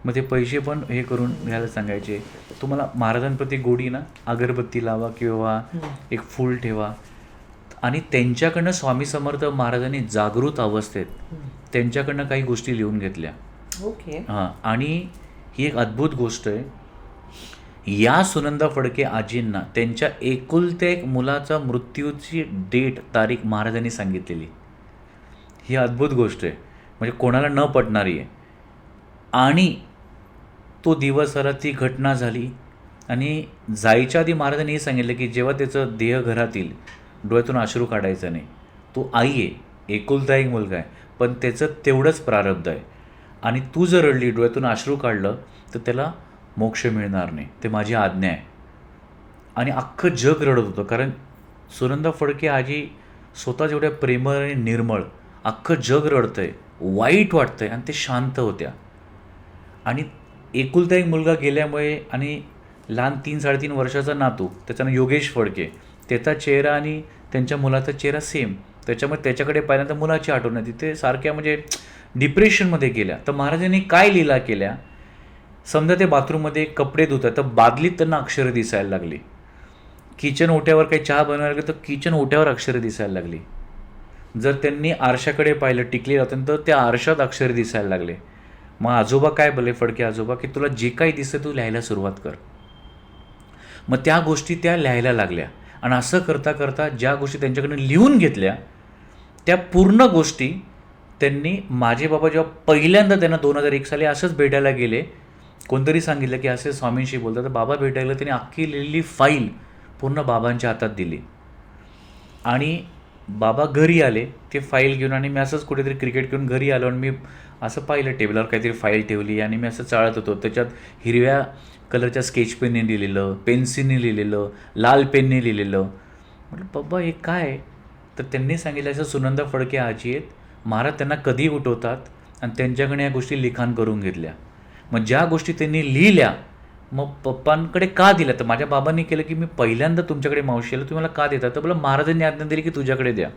मग ते पैसे पण हे करून घ्यायला सांगायचे. तुम्हाला महाराजांप्रती गोडी ना, अगरबत्ती लावा किंवा एक फूल ठेवा. आणि त्यांच्याकडनं स्वामी समर्थ महाराजांनी जागृत अवस्थेत त्यांच्याकडनं काही गोष्टी लिहून घेतल्या. ओके. हां. आणि ही एक अद्भुत गोष्ट आहे. या सुनंदा फडके आजींना त्यांच्या एकुलत्या एक मुलाचा मृत्यूची डेट, तारीख महाराजांनी सांगितलेली. ही अद्भुत गोष्ट आहे, म्हणजे कोणाला न पटणारी आहे. आणि तो दिवस आला, ती घटना झाली. आणि जायच्या आधी महाराजांनी हे सांगितलं की जेव्हा त्याचं देह घरात येईल, डोळ्यातून अश्रू काढायचं नाही. तो आई आहे, एकुलता एक मुलगा आहे, पण त्याचं तेवढंच प्रारब्ध आहे. आणि तू जर रडली, डोळ्यातून अश्रू काढलं, तर त्याला मोक्ष मिळणार नाही. ते माझी आज्ञा आहे. आणि अख्खं जग रडत होतं, कारण सुनंदा फडके आजी स्वतः जेवढ्या प्रेमळ आणि निर्मळ, अख्खं जग रडतंय, वाईट वाटतंय, आणि ते शांत होत्या. आणि एकुलता एक मुलगा गेल्यामुळे, आणि लहान 3-3.5 वर्षाचा नातू, त्याचं नाव योगेश फडके, त्याचा चेहरा आणि त्यांच्या मुलाचा चेहरा सेम. त्याच्यामुळे त्याच्याकडे पाहिल्यानंतर मुलाची आठवण येते. ते सारख्या म्हणजे डिप्रेशनमध्ये गेल्या. तर महाराजांनी काय लीला केल्या, समजा ते बाथरूममध्ये कपडे धुतात, तर बादलीत त्यांना अक्षरं दिसायला लागली. किचन ओट्यावर काही चहा बनवायला लागलं तर किचन ओट्यावर अक्षरं दिसायला लागली. जर त्यांनी आरशाकडे पाहिलं, टिकली होतं, तर त्या आरशात अक्षरं दिसायला लागले. मग आजोबा काय बोलले, फडके आजोबा, की तुला जे काही दिसतं तू लिहायला सुरुवात कर. मग त्या गोष्टी त्या लिहायला लागल्या. आणि असं करता करता ज्या गोष्टी त्यांच्याकडनं लिहून घेतल्या, त्या पूर्ण गोष्टी त्यांनी, माझे बाबा जेव्हा पहिल्यांदा त्यांना 2001 साली असंच भेटायला गेले, कोणतरी सांगितलं की असे स्वामींशी बोलतात, तर बाबा भेटायला त्यांनी अख्खी लिहिलेली फाईल पूर्ण बाबांच्या हातात दिली. आणि बाबा घरी आले ते फाईल घेऊन. आणि मी असंच कुठेतरी क्रिकेट घेऊन घरी आलो, आणि मी असं पाहिलं टेबलावर काहीतरी फाईल ठेवली, आणि मी असं चाळत होतो. त्याच्यात हिरव्या कलरच्या स्केच पेनने लिहिलेलं, पेन्सिलने लिहिलेलं, लाल पेनने लिहिलेलं. म्हटलं बाबा हे काय. तर त्यांनी सांगितलं असं सुनंदा फडके आजी आहेत, महाराज त्यांना कधी उठवतात, आणि त्यांच्याकडे या गोष्टी लिखाण करून घेतल्या. मग ज्या गोष्टी त्यांनी लिहिल्या, मग पप्पांकडे का दिल्या, तर माझ्या बाबांनी केलं की मी पहिल्यांदा तुमच्याकडे मावशीला, तुम्ही मला का देता, तर मला महाराजांनी आज्ञा दिली की तुझ्याकडे द्या.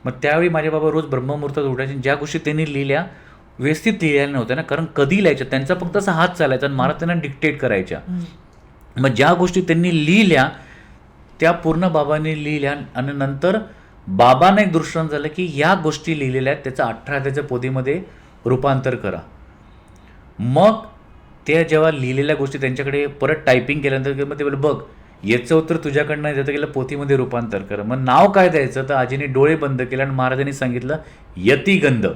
मग त्यावेळी माझे बाबा रोज ब्रह्ममुहूर्तात उठायचे. ज्या गोष्टी त्यांनी लिहिल्या व्यवस्थित लिहायला नव्हत्या ना, कारण कधी लिहायच्या, त्यांचा फक्त असा हात चालायचा आणि महाराज त्यांना डिक्टेट करायच्या. मग ज्या गोष्टी त्यांनी लिहिल्या त्या पूर्ण बाबांनी लिहिल्या. आणि नंतर बाबांना एक दृष्टांत झालं की या गोष्टी लिहिलेल्या आहेत, त्याचं 18 पोथीमध्ये रूपांतर करा. मग ते जेव्हा लिहिलेल्या गोष्टी त्यांच्याकडे परत टायपिंग केल्यानंतर, मग ते बोलले बघ याचं उत्तर तुझ्याकडनं देतं गेलं, पोथीमध्ये रूपांतर कर. मग नाव काय द्यायचं, तर आजीने डोळे बंद केले आणि महाराजांनी सांगितलं यतिगंध.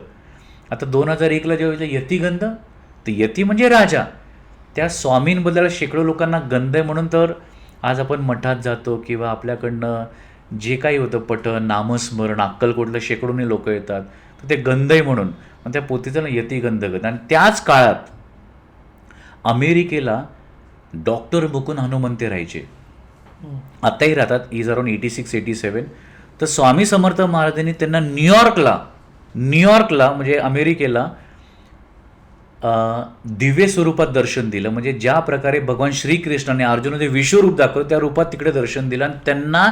आता 2001ला जेव्हा यतिगंध, तर यती म्हणजे राजा. त्या स्वामींबद्दल शेकडो लोकांना गंध आहे, म्हणून तर आज आपण मठात जातो किंवा आपल्याकडनं जे काही होतं पठण, नामस्मरण, अक्कलकोटला शेकडोनी लोक येतात, तर ते गंध आहे म्हणून. मग त्या पोथीचं ना यतिगंध गंध. आणि त्याच काळात अमेरिकेला डॉक्टर मुकुंद हनुमंते राहायचे, आताही राहतात, इज अराउंड 86-87. तर स्वामी समर्थ महाराजांनी त्यांना न्यूयॉर्कला म्हणजे अमेरिकेला दिव्य स्वरूपात दर्शन दिलं. म्हणजे ज्या प्रकारे भगवान श्रीकृष्णाने अर्जुनाचे विश्वरूप दाखवलं, त्या रूपात तिकडे दर्शन दिलं. आणि त्यांना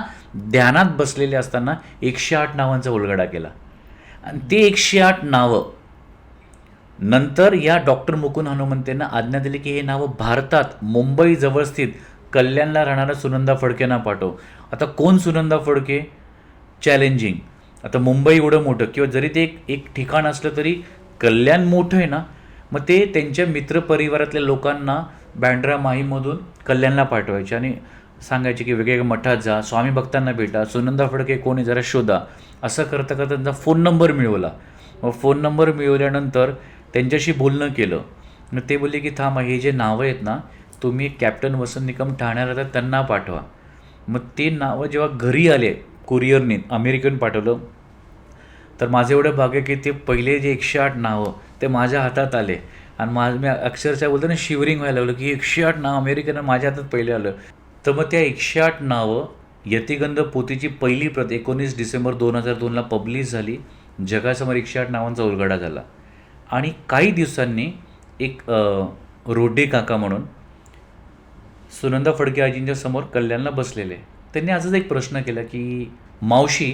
ध्यानात बसलेले असताना 108 नावांचा उलगडा केला. आणि ते 108 नावं नंतर या डॉक्टर मुकुंद हनुमंतेंना आज्ञा दिली की हे नावं भारतात मुंबई जवळ स्थित कल्याणला राहणाऱ्या सुनंदा फडकेंना पाठव. आता कोण सुनंदा फडके, चॅलेंजिंग. आता मुंबई एवढं मोठं, किंवा जरी ते एक ठिकाण असलं तरी कल्याण मोठं आहे ना. मग ते त्यांच्या मित्रपरिवारातल्या लोकांना बँड्रा माहीमधून कल्याणला पाठवायचे आणि सांगायचे की वेगवेगळ्या मठात जा, स्वामी भक्तांना भेटा, सुनंदा फडके कोणी जरा शोधा. असं करता करता त्यांचा फोन नंबर मिळवला. मग फोन नंबर मिळवल्यानंतर त्यांच्याशी बोलणं केलं. मग ते बोलले की थांबा, हे जे नावं आहेत ना, तुम्ही कॅप्टन वसंत निकम ठाण्याला राहतात त्यांना पाठवा. मग ते नावं जेव्हा घरी आले, कुरिअरने अमेरिकन पाठवलं, तर माझं एवढं भाग्य की ते पहिले जे 108 नावं ते माझ्या हातात आले. आणि मी अक्षरशः बोलतो ना शिवरिंग व्हायला लागलं की 108 नाव अमेरिकेनं माझ्या हातात पहिले आलं. तर मग त्या 108 नावं यतिगंध पोथीची पहिली प्रत 19 डिसेंबर 2002ला पब्लिश झाली. जगासमोर 108 नावांचा उलगडा झाला. आणि काही दिवसांनी एक रोडे काका म्हणून सुनंदा फडके आजींच्या समोर कल्याणला बसलेले, त्यांनी असंच एक प्रश्न केला की मावशी,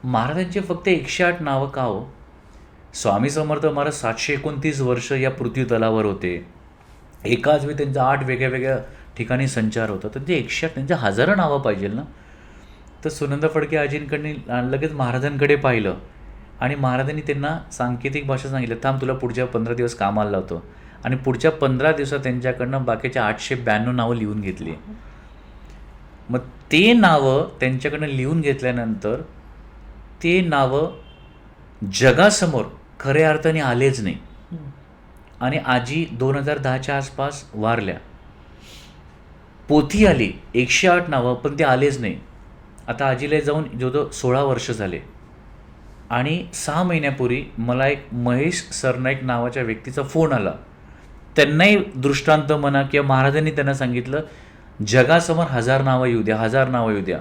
महाराजांचे फक्त 108 नावं का हो? स्वामी समर्थ महाराज 729 वर्ष या पृथ्वी तलावर होते. एकाच वेळी त्यांचा 8 वेगळ्या वेगळ्या ठिकाणी संचार होता, तर ते 108 त्यांच्या हजारो नावं पाहिजे ना. तर सुनंदा फडके आजींकडे लगेच महाराजांकडे पाहिलं आणि महाराजांनी त्यांना सांकेतिक भाषा सांगितलं, थांब तुला पुढच्या 15 दिवस कामाला लावतो. आणि पुढच्या 15 दिवसात त्यांच्याकडनं बाकीच्या 892 नावं लिहून घेतली. मग ते नावं त्यांच्याकडनं लिहून घेतल्यानंतर ते नावं जगासमोर खऱ्या अर्थाने आलेच नाही. आणि आजी 2010च्या आसपास वारल्या. पोथी आली 108 नावं, पण ते आलेच नाही. आता आजीला जाऊन जो 16 वर्ष झाले. आणि 6 महिन्यापूर्वी मला एक महेश सरनाईक नावाच्या व्यक्तीचा फोन आला. त्यांनाही दृष्टांत म्हणा किंवा महाराजांनी त्यांना सांगितलं जगासमोर 1000 नावं येऊ द्या, 1000 नावं येऊ द्या.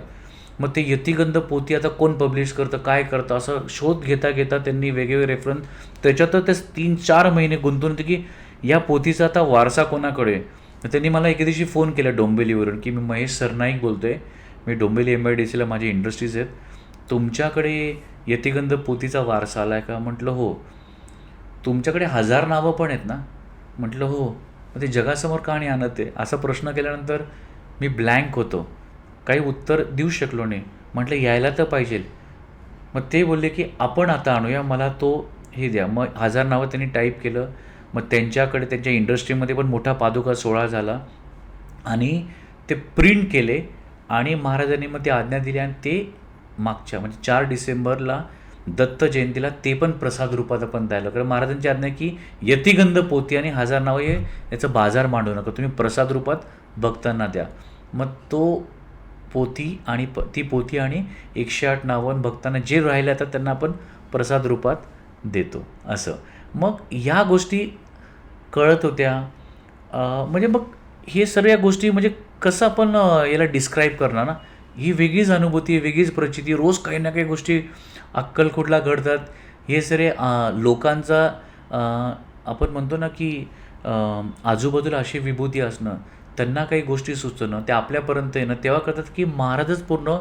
मग ते यतिगंध पोथी आता कोण पब्लिश करतं, काय करतं, असं शोध घेता घेता त्यांनी वेगवेगळे रेफरन्स त्याच्यात ते 3-4 महिने गुंतून होते की या पोथीचा आता वारसा कोणाकडे. त्यांनी मला एके दिवशी फोन केला डोंबिवलीवरून की मी महेश सरनाईक बोलतो आहे, मी डोंबिवली MIDCला माझी इंडस्ट्रीज आहेत, तुमच्याकडे यतिगंध पोथीचा वारसा आला आहे का? म्हटलं हो. तुमच्याकडे 1000 नावं पण आहेत ना? म्हटलं हो. मग ते जगासमोर का नाही आणत आहे? असा प्रश्न केल्यानंतर मी ब्लँक होतो, काही उत्तर देऊ शकलो नाही. म्हटलं यायला तर पाहिजे. मग ते बोलले की आपण आता आणूया, मला तो हे द्या. मग 1000 नावं त्यांनी टाईप केलं. मग त्यांच्याकडे त्यांच्या इंडस्ट्रीमध्ये पण मोठा पादुका सोहळा झाला आणि ते प्रिंट केले आणि महाराजांनी मग ते आज्ञा दिली आणि ते मागच्या म्हणजे 4 डिसेंबरला दत्त जयंतीला ते पण प्रसाद रूपात आपण द्यायला. कारण महाराजांची आज्ञा की यतिगंध पोथी आणि 1000 नावं हे याचं बाजार मांडू नका, तुम्ही प्रसाद रूपात भक्तांना द्या. मग तो पोथी आणि ती पोथी आणि 108 नावं भक्तांना जे राहिले आता त्यांना आपण प्रसाद रूपात देतो असं. मग ह्या गोष्टी कळत होत्या. म्हणजे मग हे सर्व गोष्टी म्हणजे कसं आपण याला डिस्क्राईब करणार ना. ही वेगळीच अनुभूती, वेगळीच प्रचिती. रोज काही ना काही गोष्टी अक्कलकोटला घडतात. हे सर्व लोकांचा आपण म्हणतो ना की आजूबाजूला अशी विभूती असणं, त्यांना काही गोष्टी सुचणं, त्या आपल्यापर्यंत येणं, तेव्हा कळतात की महाराजच पूर्ण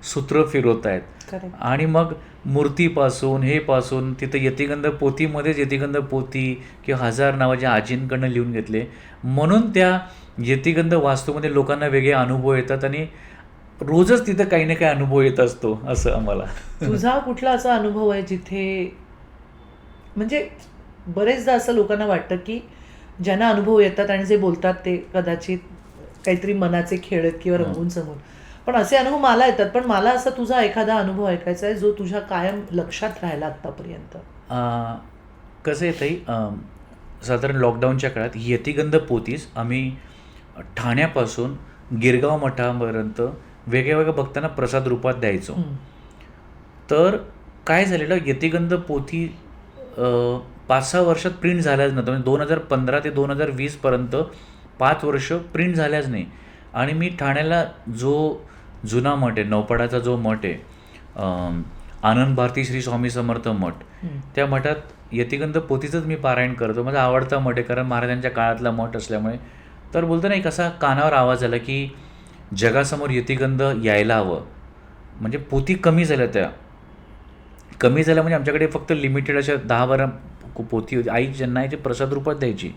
सूत्र फिरवत आहेत. आणि मग मूर्तीपासून हे पासून तिथं यतिगंध पोथीमध्येच यतिगंध पोथी किंवा 1000 नावाच्या आजींकडनं लिहून घेतले. म्हणून त्या यतिगंध वास्तूमध्ये लोकांना वेगळे अनुभव येतात आणि रोजच तिथं काही ना काही अनुभव येत असतो असं आम्हाला. तुझा कुठला असा अनुभव आहे जिथे म्हणजे बरेचदा असं लोकांना वाटतं की ज्यांना अनुभव येतात आणि जे बोलतात ते कदाचित काहीतरी मनाचे खेळ आहेत किंवा रंगून समोर, पण असे अनुभव मला येतात. पण मला असा तुझा एखादा अनुभव ऐकायचा आहे जो तुझ्या कायम लक्षात राहिला आत्तापर्यंत. कसं आहे ताई, साधारण लॉकडाऊनच्या काळात ही यतिगंध पोथीच आम्ही ठाण्यापासून गिरगाव मठापर्यंत वेगळ्या वेगळ्या भक्तांना प्रसाद रूपात द्यायचो. तर काय झालेलं, यतिगंध पोथी 5-6 वर्षात प्रिंट झाल्याच नव्हतं. म्हणजे 2015 ते 2020पर्यंत 5 वर्ष प्रिंट झाल्याच नाही. आणि मी ठाण्याला जो जुना मठ आहे, नौपाडाचा जो मठ आहे, आनंद भारती श्री स्वामी समर्थ मठ, त्या मठात यतिगंध पोथीचंच मी पारायण करतो. माझा आवडता मठ आहे, कारण महाराजांच्या काळातला मठ असल्यामुळे. तर बोलतो ना एक असा कानावर आवाज आला की जगासमोर यतिगंध यायला हवं. म्हणजे पोथी कमी झाल्या, त्या कमी झाल्या म्हणजे आमच्याकडे फक्त लिमिटेड अशा 10-12 पोथी होती. आई ज्यांना याची प्रसाद रूपात द्यायची.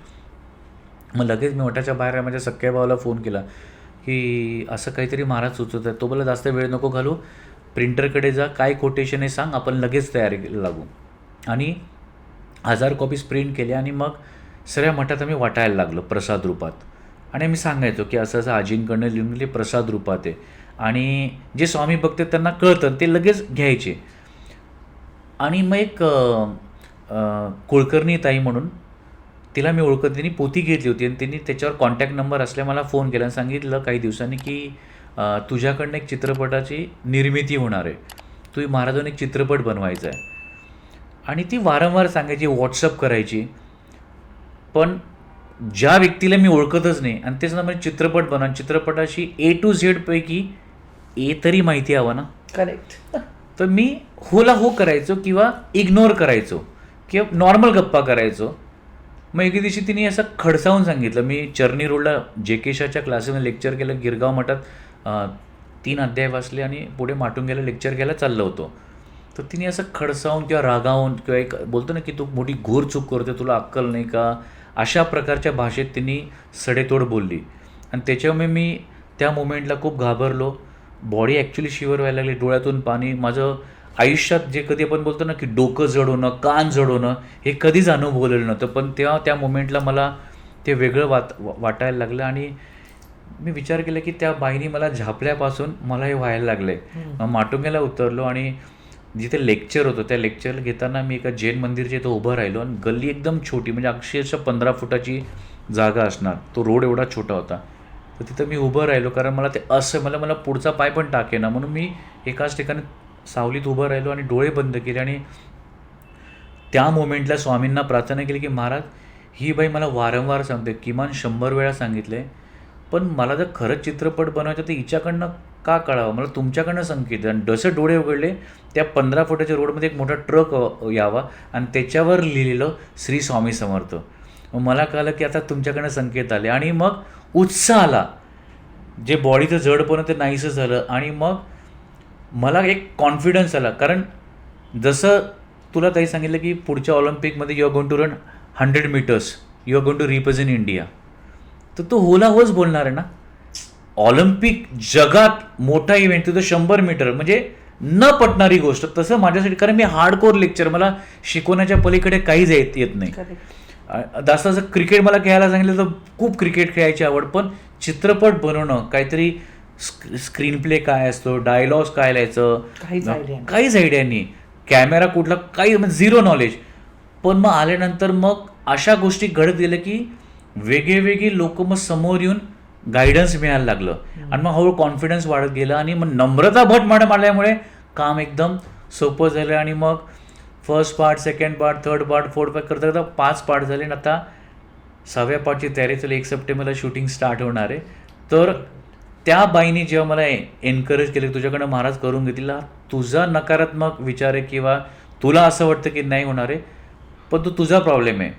मग लगेच मी मठाच्या बाहेर माझ्या सख्या भावाला फोन केला की असं काहीतरी महाराज सुचवत आहे. तो बोला जास्त वेळ नको घालू, प्रिंटरकडे जा, काय कोटेशन आहे सांग, आपण लगेच तयारी लागू. आणि 1000 कॉपीज प्रिंट केल्या आणि मग सगळ्या मठात आम्ही वाटायला लागलो प्रसाद रूपात. आणि आम्ही सांगायचो की असं असं आजींकडनं लिहून गेले प्रसाद रूपात आहे. आणि जे स्वामी भक्त त्यांना कळतं ते लगेच घ्यायचे. आणि मग एक कुलकर्णी ताई म्हणून, तिला मी ओळखत, त्यांनी पोथी घेतली होती आणि त्यांनी त्याच्यावर कॉन्टॅक्ट नंबर असल्या मला फोन केला आणि सांगितलं काही दिवसांनी की तुझ्याकडनं एक चित्रपटाची निर्मिती होणार आहे, तू महाराजांनी एक चित्रपट बनवायचा आहे. आणि ती वारंवार सांगायची, व्हॉट्सअप करायची. पण ज्या व्यक्तीला मी ओळखतच नाही आणि तेच ना म्हणजे चित्रपट बनवा, चित्रपटाशी A to Z पैकी ए तरी माहिती हवं ना. करेक्ट. तर मी होला हो करायचो किंवा इग्नोर करायचो किंवा नॉर्मल गप्पा करायचो. मग एके दिवशी तिने असं खडसावून सांगितलं, मी चर्नी रोडला जेकेशाच्या क्लासेसमध्ये लेक्चर केलं, गिरगाव मठात 3 अध्याय वाचले आणि पुढे माटुंग्याला लेक्चर घ्यायला चाललो होतो. तर तिने असं खडसावून किंवा रागावून किंवा एक बोलतो ना की तू मोठी घोर चूक करते, तुला अक्कल नाही का, अशा प्रकारच्या भाषेत तिने सडेतोड बोलली. आणि त्याच्यामुळे मी त्या मोमेंटला खूप घाबरलो. बॉडी ॲक्च्युली शिवर व्हायला लागली, डोळ्यातून पाणी. माझं आयुष्यात जे कधी आपण बोलतो ना की डोकं जड होणं, कान जड होणं, हे कधीच अनुभवलेलं नव्हतं. पण तेव्हा त्या मोमेंटला मला ते वेगळं वाटायला लागलं आणि मी विचार केला की त्या बाईनी मला झापल्यापासून मला हे व्हायला लागलं आहे. मग माटुंग्याला उतरलो आणि जिथे लेक्चर होतं त्या लेक्चर घेताना मी एका जैन मंदिरच्या इथं उभं राहिलो आणि गल्ली एकदम छोटी, म्हणजे अक्षरशः 15 फुटाची जागा असणार, तो रोड एवढा छोटा होता. तर तिथं मी उभं राहिलो कारण मला ते असं मला पुढचा पाय पण टाकेना, म्हणून मी एकाच ठिकाणी सावलीत उभं राहिलो आणि डोळे बंद केले. आणि त्या मोमेंटला स्वामींना प्रार्थना केली की महाराज, ही बाई मला वारंवार सांगते, किमान 100 वेळा सांगितले, पण मला जर खरंच चित्रपट बनवायचं तर हिच्याकडनं का कळावं, मला तुमच्याकडनं संकेत. आणि जसं डोळे उघडले त्या 15 फुटाच्या रोडमध्ये एक मोठा ट्रक यावा आणि त्याच्यावर लिहिलेलं श्री स्वामी समर्थ. मग मला कळलं की आता तुमच्याकडनं संकेत आले आणि मग उत्साह आला, जे बॉडीचं जडपण ते नाहीसं झालं. आणि मग मला एक कॉन्फिडन्स आला, कारण जसं तुला ताई सांगितलं की पुढच्या ऑलिम्पिकमध्ये you are going to run 100 metres, you are going to represent India, तर तो होला होच बोलणार आहे ना. ऑलिम्पिक जगात मोठा इव्हेंट, तिथं 100 मीटर म्हणजे न पटणारी गोष्ट. तसं माझ्यासाठी, कारण मी हार्डकोर लेक्चर, मला शिकवण्याच्या पलीकडे काहीच येत नाही. जास्त असं क्रिकेट मला खेळायला सांगितलं तर खूप क्रिकेट खेळायची आवड, पण चित्रपट बनवणं, काहीतरी स्क्रीन प्ले काय असतो, डायलॉग्स काय लिहायचं, काहीच आयडिया नाही, कॅमेरा कुठला, काही म्हणजे झिरो नॉलेज. पण मग आल्यानंतर मग अशा गोष्टी घडत गेल्या की वेगळे लोक मग समोर येऊन गायडन्स मिळायला लागलं आणि मग हळूहळू कॉन्फिडन्स वाढत गेलं. आणि मग नम्रता भट मॅडम आल्यामुळे काम एकदम सोपं झालं. आणि मग first part, second part, third part, fourth part करता करता 5 पार्ट झाले आणि आता 6व्या पार्टची तयारी चालू. 1 सप्टेंबरला शूटिंग स्टार्ट होणार आहे. तर त्या बाईने जेव्हा मला एनकरेज केलं, तुझ्याकडनं महाराज करून घेतील, तुझा नकारात्मक विचार आहे किंवा तुला असं वाटतं की नाही होणार आहे, पण तो तुझा प्रॉब्लेम आहे,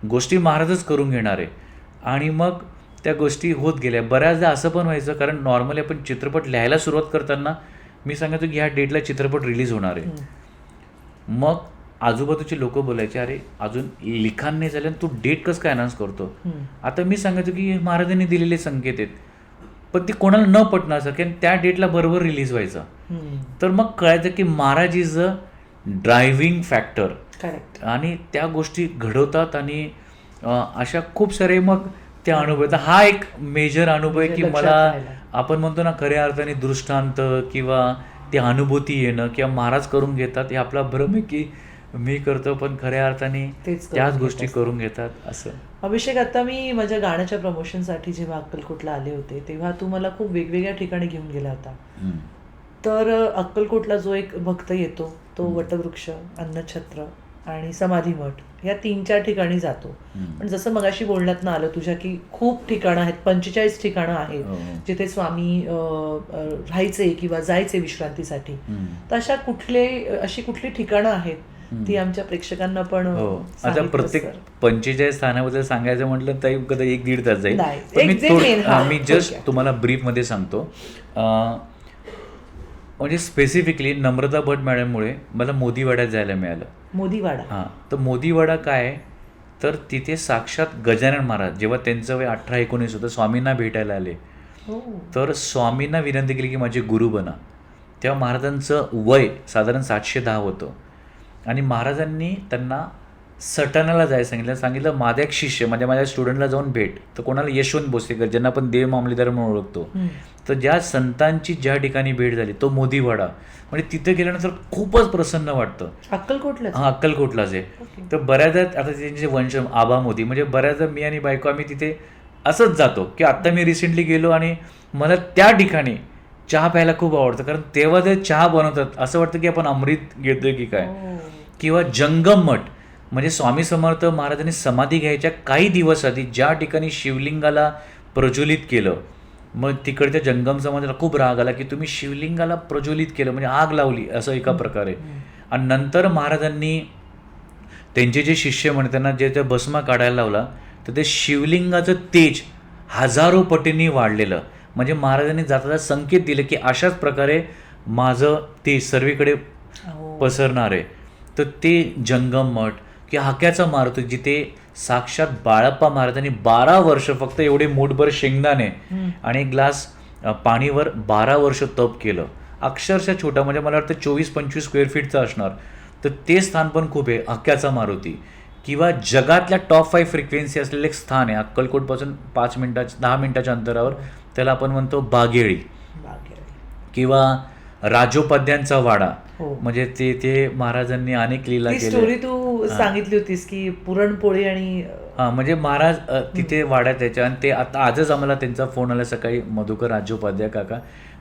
गोष्टी महाराजच करून घेणार आहे. आणि मग त्या गोष्टी होत गेल्या. बऱ्याचदा असं पण व्हायचं, कारण नॉर्मली आपण चित्रपट लिहायला सुरुवात करताना मी सांगायचो की ह्या डेटला चित्रपट रिलीज होणार आहे. मग आजूबाजूचे लोक बोलायचे, अरे अजून लिखाण नाही झालं तू डेट कसं काय अनाऊन्स करतो. आता मी सांगायचो की महाराजांनी दिलेले संकेत आहेत, पण ती कोणाला न पटणार असं, कारण त्या डेटला बरोबर रिलीज व्हायचं. तर मग कळायचं की Maharaj is a driving factor. Correct. आणि त्या गोष्टी घडवतात आणि अशा खूप सारे मग त्या अनुभव. तर हा एक मेजर अनुभव आहे की मला, आपण म्हणतो ना खऱ्या अर्थाने दृष्टांत किंवा ते अनुभूती येणं किंवा महाराज करून घेतात, हे आपला भ्रम आहे की मी करतो, पण खऱ्या अर्थाने त्याच गोष्टी करून घेतात असं. अभिषेक, आता मी माझ्या गाण्याच्या प्रमोशनसाठी जेव्हा अक्कलकोटला आले होते तेव्हा तू मला खूप वेगवेगळ्या ठिकाणी घेऊन गेला होता. तर अक्कलकोटला जो एक भक्त येतो तो वटवृक्ष, अन्नछत्र आणि समाधी मठ या 3-4 ठिकाणी जातो. पण जसं मगाशी बोलण्यात आलं तुझ्या की खूप ठिकाणं आहेत, 45 ठिकाणं आहेत जिथे स्वामी राहायचे किंवा जायचे विश्रांतीसाठी. तर अशी कुठली ठिकाणं आहेत ती आमच्या प्रेक्षकांना पण. आता प्रत्येक 45 स्थानाबद्दल सांगायचं म्हटलं तर कधी 1-1.5 तास जाईल. मी जस्ट तुम्हाला ब्रीफमध्ये सांगतो. म्हणजे स्पेसिफिकली नम्रता भट मॅडममुळे मला मोदीवाड्यात जायला मिळालं. मोदीवाडा? हां. तर मोदीवाडा काय आहे, तर तिथे साक्षात गजानन महाराज जेव्हा त्यांचं वय 18-19 होतं स्वामींना भेटायला आले. तर स्वामींना विनंती केली की माझे गुरु बना. तेव्हा महाराजांचं वय साधारण 710 होतं आणि महाराजांनी त्यांना सटाणाला जायला सांगितलं माझा एक शिष्य, माझ्या स्टुडंटला जाऊन भेट. तर कोणाला यशवंत भोसलेकर, ज्यांना आपण देव मामलेदार म्हणून ओळखतो, तर ज्या संतांची ज्या ठिकाणी भेट झाली तो मोदीवाडा. म्हणजे तिथे गेल्यानंतर खूपच प्रसन्न वाटतं. अक्कलकोटला? हां, अक्कलकोटलाच आहे. तर बऱ्याचदा आता त्यांचे वंश आबा मोदी, म्हणजे बऱ्याचदा मी आणि बायको आम्ही तिथे असंच जातो की आत्ता मी रिसेंटली गेलो आणि मला त्या ठिकाणी चहा प्यायला खूप आवडतं, कारण तेव्हा ते चहा बनवतात असं वाटतं की आपण अमृत घेतोय की काय. किंवा जंगम मठ, म्हणजे स्वामी समर्थ महाराजांनी समाधी घ्यायच्या काही दिवस आधी ज्या ठिकाणी शिवलिंगाला प्रज्वलित केलं, मग तिकडच्या जंगम समाजाला खूप राग आला की तुम्ही शिवलिंगाला प्रज्वलित केलं म्हणजे आग लावली असं एका प्रकारे. आणि नंतर महाराजांनी त्यांचे जे शिष्य म्हणतात त्यांना जे ते भस्मा काढायला लावला, तर ते शिवलिंगाचं तेज हजारो पटींनी वाढलेलं. म्हणजे महाराजांनी जाता संकेत दिले की अशाच प्रकारे माझं तेज सर्वीकडे पसरणार आहे. तर ते जंगम मठ किंवा हाक्याचा मारुती जिथे साक्षात बाळप्पा महाराजांनी 12 वर्ष फक्त एवढे मूठभर शेंगदाणे आणि एक ग्लास पाणीवर 12 वर्ष तप केलं. अक्षरशः छोटा, म्हणजे मला वाटतं 24-25 स्क्वेअर फीटचा असणार. तर ते स्थान पण खूप आहे हाक्याचा मारुती. किंवा जगातल्या टॉप 5 फ्रिक्वेन्सी असलेलं एक स्थान आहे अक्कलकोटपासून 10 मिनिटाच्या अंतरावर, त्याला आपण म्हणतो बागेळी. किंवा राजोपाध्यांचा वाडा, म्हणजे ते महाराजांनी अनेक लीला केल्या. स्टोरी तू सांगितली होतीस की पुरणपोळी आणि म्हणजे महाराज तिथे वाड्यात त्याच्या, आणि ते आता आजच आम्हाला त्यांचा फोन आला सकाळी, मधुकर राजोपाध्याय काका.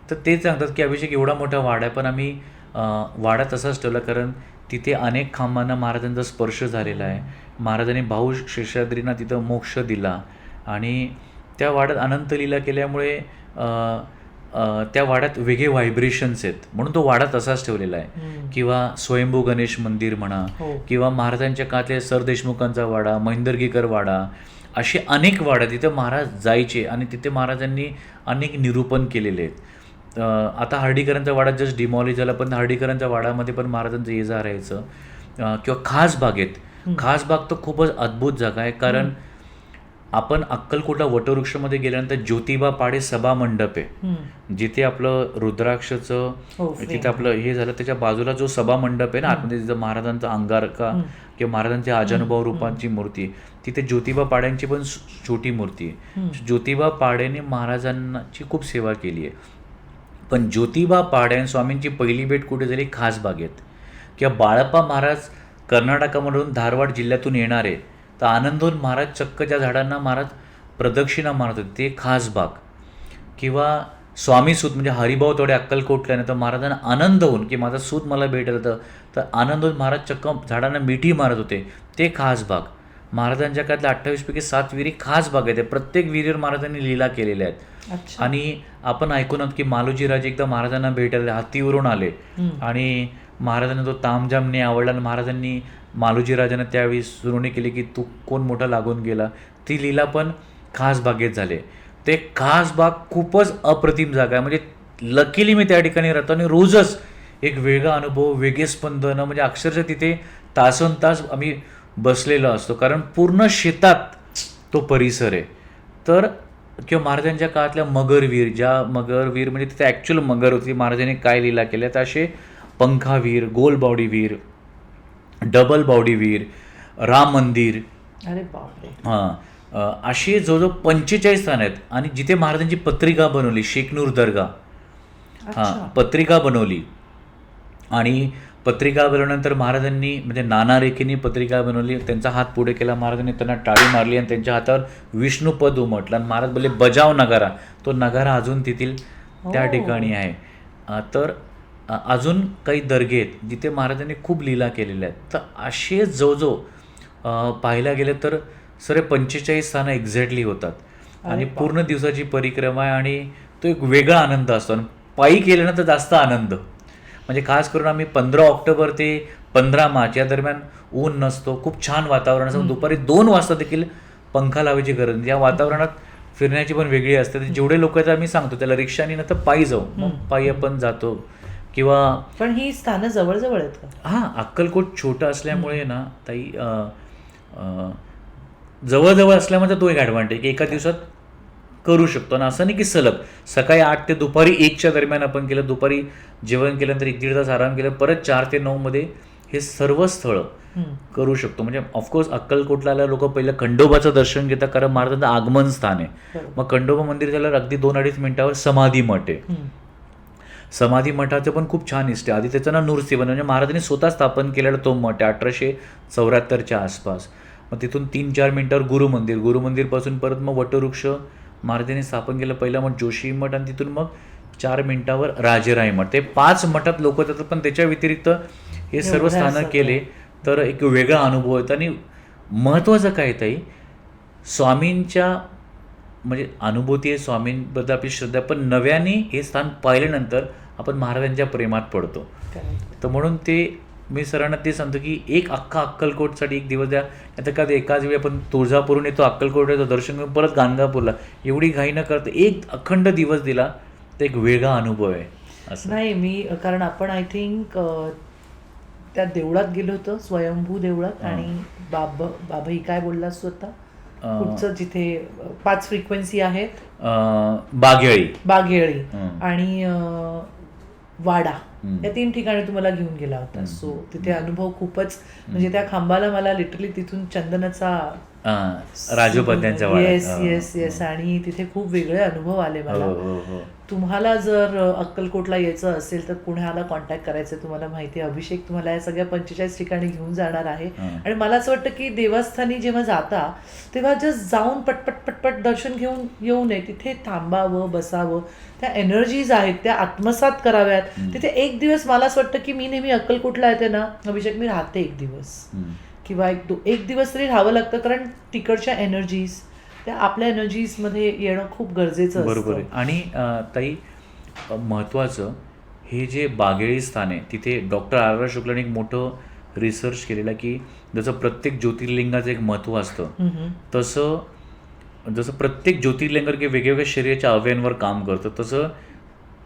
तर ते सांगतात की अभिषेक एवढा मोठा वाडा आहे पण आम्ही वाडा तसाच ठेवला कारण तिथे अनेक खांबांना महाराजांचा स्पर्श झालेला आहे. महाराजांनी भाऊ शेषाद्रींना तिथं मोक्ष दिला आणि त्या वाड्यात अनंत लीला केल्यामुळे त्या वाड्यात वेगळे व्हायब्रेशन्स आहेत म्हणून तो वाडा तसाच ठेवलेला आहे. किंवा स्वयंभू गणेश मंदिर म्हणा, किंवा महाराजांच्या काळातले सरदेशमुखांचा वाडा, महेंदरगीकर वाडा, असे अनेक वाडा तिथे महाराज जायचे आणि तिथे महाराजांनी अनेक निरूपण केलेले आहेत. आता हर्डीकरांचा वाडा जस्ट डिमॉलिश झाला, पण हर्डीकरांच्या वाड्यामध्ये पण महाराजांचं ये जा राहायचं. किंवा खास बागेत, खास बाग तर खूपच अद्भुत जागा आहे. कारण आपण अक्कलकोटला वटवृक्षमध्ये गेल्यानंतर ज्योतिबा पाडे सभा मंडप आहे, जिथे आपलं रुद्राक्षचं तिथे आपलं हे झालं, त्याच्या बाजूला जो सभा मंडप आहे ना आतमध्ये, तिथं महाराजांचा अंगारका किंवा महाराजांच्या आजानुभव रूपांची मूर्ती, तिथे ज्योतिबा पाड्यांची पण छोटी मूर्ती आहे. ज्योतिबा पाड्याने महाराजांची खूप सेवा केली आहे. पण ज्योतिबा पाड्यान स्वामींची पहिली भेट कुठे झाली? खास बागेत. किंवा बाळप्पा महाराज कर्नाटकामधून धारवाड जिल्ह्यातून येणार आहे, तर आनंद होऊन महाराज चक्क त्या झाडांना महाराज प्रदक्षिणा मारत होते, ते खास बाग. किंवा स्वामी सूत म्हणजे हरिभाऊ थोडे अक्कलकोटला, तर महाराजांना आनंद होऊन की माझा सूत मला भेटलं, तर आनंद होऊन महाराज चक्क झाडांना मिठी मारत होते, ते खास बाग. महाराजांच्या काळातल्या 28 पैकी 7 विहिरी खास बाग आहेत. प्रत्येक विहिरीवर महाराजांनी लीला केलेल्या आहेत. आणि आपण ऐकून की मालोजीराजे एकदा महाराजांना भेटायला हत्तीवरून आले आणि महाराजांना तो तामजाम नाही आवडला आणि महाराजांनी मालोजीराजांना त्यावेळी सुरुवात केली की तू कोण मोठा लागून गेला. ती लीला पण खास बागेत झाले. ते खास बाग खूपच अप्रतिम जागा आहे. म्हणजे लकीली मी त्या ठिकाणी राहतो आणि रोजच एक वेगळा अनुभव, वेगळे स्पंदन, म्हणजे अक्षरशः तिथे तासोनतास आम्ही बसलेलो असतो कारण पूर्ण शेतात तो परिसर आहे. तर किंवा महाराजांच्या काळातल्या मगरवीर, ज्या मगरवीर म्हणजे तिथे ॲक्च्युअल मगर होती, महाराजांनी काय लीला केल्या, तर असे पंखावीर, गोल बावडी वीर, डबल बावडी वीर, राम मंदिर, अरे बापरे, असे जवळजवळ 45 स्थान आहेत. आणि जिथे महाराजांची पत्रिका बनवली, शेखनूर दर्गा, पत्रिका बनवली. आणि पत्रिका बनवल्यानंतर महाराजांनी म्हणजे नाना रेखेनी पत्रिका बनवली, त्यांचा हात पुढे केला, महाराजांनी त्यांना टाळी मारली आणि त्यांच्या हातावर विष्णुपद उमटलं आणि महाराज बोलले बजाव नगारा. तो नगारा अजून तेथील त्या ठिकाणी आहे. तर अजून काही दर्गे आहेत जिथे महाराजांनी खूप लीला केलेल्या आहेत. तर असे जवळजवळ पाहायला गेलं तर सर 45 स्थानं एक्झॅक्टली होतात आणि पूर्ण दिवसाची परिक्रमा आहे आणि तो एक वेगळा आनंद असतो. आणि पायी केल्यानंतर जास्त आनंद. म्हणजे खास करून आम्ही 15 ऑक्टोबर ते 15 मार्च या दरम्यान ऊन नसतो, खूप छान वातावरण असतं. दुपारी 2 वाजता देखील पंखा लावायची गरज नाही. या वातावरणात फिरण्याची पण वेगळी असते. जेवढे लोक आहेत आम्ही सांगतो त्याला रिक्षाने ना तर पायी जाऊ, मग पायी आपण जातो. किंवा पण ही स्थानं जवळजवळ आहेत का? हां, अक्कलकोट छोटं असल्यामुळे ना ताई जवळजवळ असल्यामुळे तो एक ॲडव्हान्टेज की एका दिवसात करू शकतो. आणि असं नाही की सलग सकाळी 8 ते दुपारी 1च्या दरम्यान आपण केलं, दुपारी जेवण केल्यानंतर 1-1.5 तास आराम केलं, परत 4 ते 9 मध्ये हे सर्व स्थळं करू शकतो. म्हणजे ऑफकोर्स अक्कलकोटला आल्या लोक पहिलं खंडोबाचं दर्शन घेतात कारण महाराजांचं आगमन स्थान आहे. मग खंडोबा मंदिर झाल्यावर अगदी 2-2.5 मिनिटावर समाधी मठ आहे. समाधी मठाचं पण खूप छान हिस्ट्री. आधी त्याचं नाव नूरसेवन म्हणजे महाराजांनी स्वतः स्थापन केलेला तो मठ आहे 1874च्या आसपास. मग तिथून 3-4 मिनिटावर गुरुमंदिर, गुरुमंदिरपासून परत मग वटवृक्ष महाराजांनी स्थापन केलं पहिला मठ जोशी मठ आणि तिथून मग 4 मिनिटावर राजेराई मठ. ते 5 मठात लोक जातात. पण त्याच्या व्यतिरिक्त हे सर्व स्थानं केले तर एक वेगळा अनुभव येतो. आणि महत्त्वाचं काय ताई, स्वामींच्या म्हणजे अनुभूती आहे, स्वामींबद्दल आपली श्रद्धा, पण नव्याने हे स्थान पाहिल्यानंतर आपण महाराजांच्या प्रेमात पडतो. तर म्हणून ते मी सरांना ते सांगतो की एक अख्खा अक्कलकोटसाठी एक दिवस द्या. आता का एकाच वेळी आपण तुळजापूरून येतो, अक्कलकोट येतो, दर्शन घेऊन परत गाणगापूरला, एवढी घाई न करता एक अखंड दिवस दिला तर एक वेगळा अनुभव आहे असं. नाही, मी कारण आपण आय थिंक त्या देवळात गेलो होतो, स्वयंभू देवळात. आणि बाबाही काय बोललास स्वतः कुठचं, जिथे 5 फ्रिक्वेन्सी आहेत, बागेळी आणि वाडा, या 3 ठिकाणी तुम्हाला घेऊन गेला होता. सो तिथे अनुभव खूपच, म्हणजे त्या खांबाला मला लिटरली तिथून चंदनाचा राजोपाध्यांच्या येस आणि तिथे खूप वेगळे अनुभव आले मला. तुम्हाला जर अक्कलकोटला यायचं असेल तर पुण्याला कॉन्टॅक्ट करायचं. तुम्हाला माहिती आहे, अभिषेक तुम्हाला या सगळ्या 45 ठिकाणी घेऊन जाणार आहे. आणि मला असं वाटतं की देवस्थानी जेव्हा जाता तेव्हा जस्ट जाऊन पटपट दर्शन घेऊन येऊ नये, तिथे थांबावं, बसावं, त्या एनर्जीज आहेत त्या आत्मसात कराव्यात. तिथे एक दिवस, मला असं वाटतं की मी नेहमी अक्कलकोटला येते ना अभिषेक, मी राहते एक दिवस किंवा एक दिवस तरी राहावं लागतं, कारण तिकडच्या एनर्जीज त्या आपल्या एनर्जीजमध्ये येणं खूप गरजेचं असतं. बरोबर आहे. आणि ताई, महत्त्वाचं हे जे बागेळी स्थान आहे, तिथे डॉक्टर आर शुक्लाने एक मोठं रिसर्च केलेलं की जसं प्रत्येक ज्योतिर्लिंगाचं एक महत्त्व असतं, जसं प्रत्येक ज्योतिर्लिंग वेगवेगळ्या शरीराच्या अवयवांवर काम करतं, तसं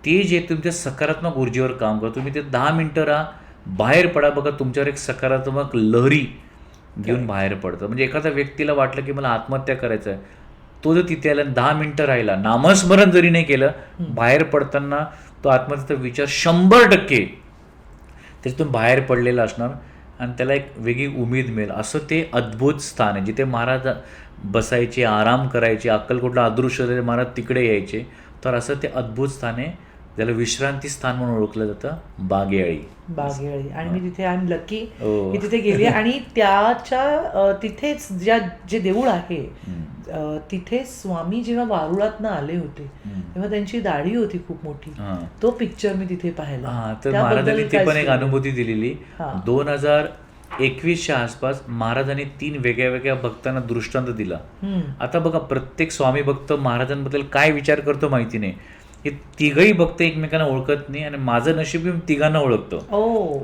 ते जे तुमच्या सकारात्मक ऊर्जेवर काम करतं. तुम्ही ते 10 मिनटं राहा, बाहेर पडा, बघा तुमच्यावर एक सकारात्मक लहरी घेऊन बाहेर पडतं. म्हणजे एखाद्या व्यक्तीला वाटलं की मला आत्महत्या करायचं आहे, तो जर तिथे आला 10 मिनटं राहिला, नामस्मरण जरी नाही केलं, बाहेर पडताना तो आत्महत्येचा विचार 100% त्याच्यातून बाहेर पडलेला असणार आणि त्याला एक वेगळी उमेद मिळेल. असं ते अद्भुत स्थान आहे जिथे महाराज बसायचे, आराम करायचे. अक्कलकोटला अदृश्य झाले महाराज तिकडे यायचे. तर असं ते अद्भुत स्थान आहे, ज्याला विश्रांती स्थान म्हणून ओळखलं जातं, बागेळी. आणि मी तिथे आय एम लकी की तिथे गेली. आणि त्याच्या तिथेच जे देऊळ आहे तिथे स्वामी जेव्हा वारुळातनं आले होते तेव्हा त्यांची दाढी होती खूप मोठी. तो पिक्चर मी तिथे पाहिला. तर महाराजांनी ते पण एक अनुभूती दिलेली. 2021च्या आसपास महाराजांनी 3 वेगळ्या भक्तांना दृष्टांत दिला. आता बघा, प्रत्येक स्वामी भक्त महाराजांबद्दल काय विचार करतो माहिती नाही. हे तिघही भक्त एकमेकांना ओळखत नाही आणि माझं नशीब मी तिघांना ओळखतो.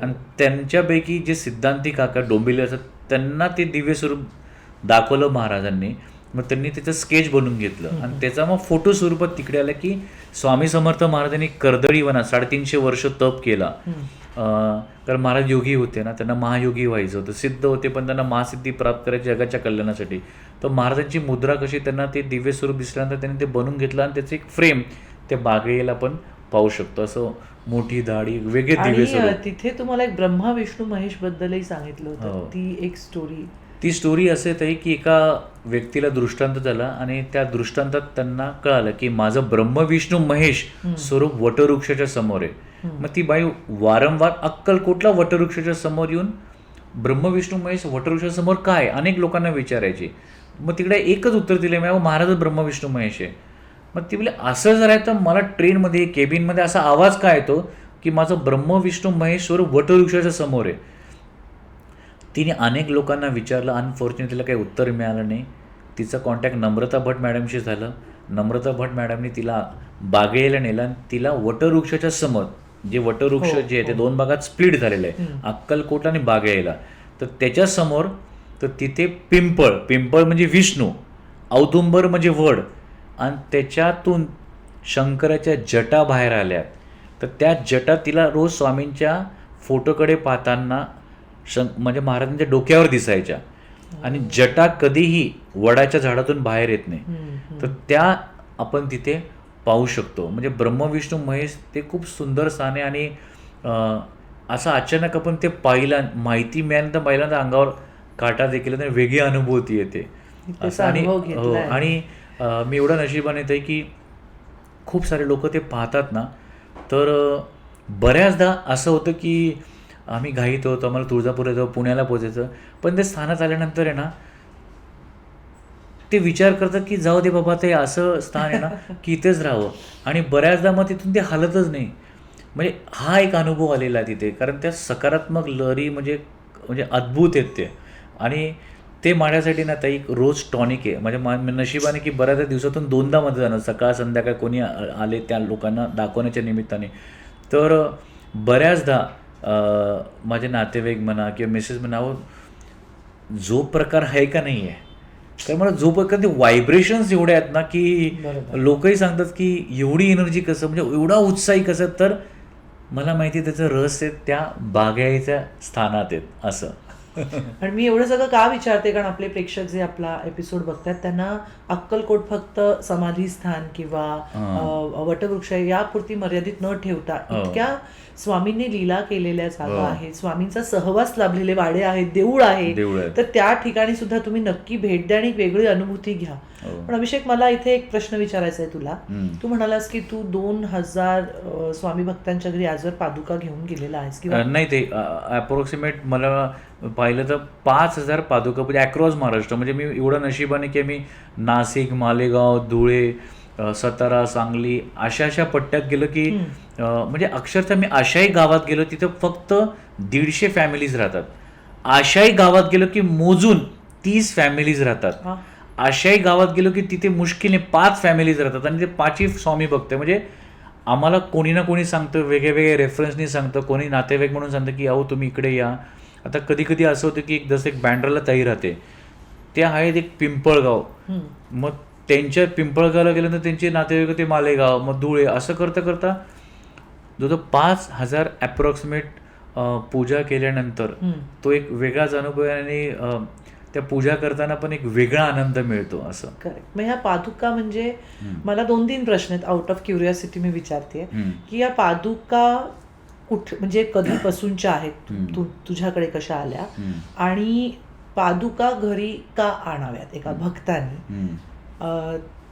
आणि त्यांच्यापैकी जे सिद्धांती काका डोंबिवली असतात त्यांना ते दिव्य स्वरूप दाखवलं महाराजांनी. मग त्यांनी त्याचं स्केच बनवून घेतलं आणि त्याचा मग फोटो स्वरूपात तिकडे आला की स्वामी समर्थ महाराजांनी कर्दळी वनात 350 वर्ष तप केला. कारण महाराज योगी होते ना, त्यांना महायोगी व्हायचं होतं, सिद्ध होते, पण त्यांना महासिद्धी प्राप्त करायची जगाच्या कल्याणासाठी. तर महाराजांची मुद्रा कशी त्यांना ते दिव्य स्वरूप दिसल्यानंतर त्यांनी ते बनवून घेतलं आणि त्याचं एक फ्रेम त्या बागेला पण पाहू शकतो. असं मोठी दाढी, वेगळे दिव्य स्वरूप. तिथे तुम्हाला एक ब्रह्मा विष्णू महेश बद्दलही सांगितलं होतं. ती स्टोरी असं आहे की एका व्यक्तीला दृष्टांत झाला आणि त्या दृष्टांतात त्यांना कळालं की माझं ब्रह्म विष्णू महेश स्वरूप वटवृक्षाच्या समोर आहे. मग ती बाई वारंवार अक्कलकोटला वटवृक्षाच्या समोर येऊन ब्रह्म विष्णू महेश वटवृक्षाच्या समोर काय अनेक लोकांना विचारायची. मग तिकडे एकच उत्तर दिलं, महाराज ब्रह्म विष्णू महेश आहे. मग ती बोले असं जर आहे तर मला ट्रेनमध्ये केबिनमध्ये असा आवाज काय येतो की माझं ब्रह्म विष्णू महेश स्वरूप वटवृक्षाच्या समोर आहे. तिने अनेक लोकांना विचारलं, अनफॉर्च्युनेटली तिला काही उत्तर मिळालं नाही. तिचं कॉन्टॅक्ट नम्रता भट मॅडमशी झालं. नम्रता भट मॅडमने तिला बागेला नेलं आणि तिला वटवृक्षाच्या समोर, जे वटवृक्ष जे आहे ते 2 भागात स्प्लिट झालेलं आहे, अक्कलकोट आणि बागेला, तर त्याच्यासमोर तर तिथे पिंपळ म्हणजे विष्णू, औदुंबर म्हणजे वड, आणि त्याच्यातून शंकराच्या जटा बाहेर आल्यात. तर त्या जटा तिला रोज स्वामींच्या फोटोकडे पाहताना म्हणजे महाराजांच्या डोक्यावर दिसायच्या आणि जटा कधीही वडाच्या झाडातून बाहेर येत नाही. तर त्या आपण तिथे पाहू शकतो. म्हणजे ब्रह्म विष्णू महेश ते खूप सुंदर स्थान आहे. आणि असं अचानक आपण ते माहिती मिळाल्यानंतर पहिल्यांदा अंगावर काटा देखील वेगळी अनुभूती येते. आणि मी एवढा नशिबाने येत आहे की खूप सारे लोक ते पाहतात ना, तर बऱ्याचदा असं होतं की आम्ही घाईत होतो, आम्हाला तुळजापूर येतो, पुण्याला पोचायचं, पण ते स्थानात आल्यानंतर आहे ना ते विचार करतात की जाऊ दे बाबा, ते असं स्थान आहे ना की इथेच राहावं. आणि बऱ्याचदा मग तिथून ते हलतच नाही. म्हणजे हा एक अनुभव आलेला आहे तिथे, कारण त्या सकारात्मक लहरी म्हणजे म्हणजे अद्भुत आहेत ते. आणि ते माझ्यासाठी ना ताई रोज टॉनिक आहे. म्हणजे नशिबाने की बऱ्याच दिवसातून 2दा माझं जाणं, सकाळ संध्याकाळ कोणी आले त्या लोकांना दाखवण्याच्या निमित्ताने. तर बऱ्याचदा माझे नातेवाईक म्हणा किंवा मिसेस म्हणा, अहो जो प्रकार आहे का नाही आहे, कारण मला जो प्रकार ते व्हायब्रेशन्स एवढे आहेत ना की बरोबर. लोकही सांगतात की एवढी एनर्जी कसं, म्हणजे एवढा उत्साही कसं. तर मला माहिती आहे त्याचं रहस्य त्या बागायच्या स्थानात आहेत असं. आणि मी एवढं सगळं का विचारते, कारण आपले प्रेक्षक जे आपला एपिसोड बघतात त्यांना अक्कलकोट फक्त समाधी स्थान किंवा वटवृक्ष यापुरती मर्यादित न ठेवता इतक्या स्वामींनी लीला केलेल्या जागा आहेत, स्वामींचा सहवास लाभलेले वाडे आहेत, देऊळ आहे, तर त्या ठिकाणी सुद्धा तुम्ही नक्की भेट द्या आणि एक वेगळी अनुभूती घ्या. पण अभिषेक, मला इथे एक प्रश्न विचारायचा आहे तुला. तू म्हणालास की तू 2000 स्वामी भक्तांच्या घरी आजवर पादुका घेऊन गेलेला आहेस किंवा नाही, ते अप्रॉक्सिमेट मला पाहिलं तर 5000 पादुका म्हणजे अक्रॉस महाराष्ट्र. म्हणजे मी एवढं नशिबाने की मी नाशिक, मालेगाव, धुळे, सातारा, सांगली अशा पट्ट्यात गेलो की म्हणजे अक्षरशः मी अशाही गावात गेलो तिथं फक्त 150 फॅमिलीज राहतात. अशाही गावात गेलो की मोजून 30 फॅमिलीज राहतात. अशाही गावात गेलो की तिथे मुश्किलने 5 फॅमिलीज राहतात आणि ते 5ही स्वामी भक्त. म्हणजे आम्हाला कोणी ना कोणी सांगतं, वेगळे रेफरन्सनी सांगतं, कोणी नातेवाईक म्हणून सांगतं की अहो तुम्ही इकडे या. आता कधी कधी असं होतं की जसं एक बँड्राला ताई राहते, ते आहेत एक पिंपळगाव, मग त्यांच्या पिंपळगावला गेल्यानंतर त्यांचे नातेवाईक ते मालेगाव, मग धुळे, असं करता करता जो 5000 अप्रॉक्सिमेट पूजा केल्यानंतर तो एक वेगळाच अनुभव आहे. आणि त्या पूजा करताना पण एक वेगळा आनंद मिळतो असं. करेक्ट. मग ह्या पादुका म्हणजे मला 2-3 प्रश्न आहेत, आउट ऑफ क्युरिओसिटी मी विचारते की या पादुका म्हणजे कधीपासूनच्या आहेत, तुझ्याकडे कशा आल्या, आणि पादुका घरी का आणाव्यात एका भक्तानी,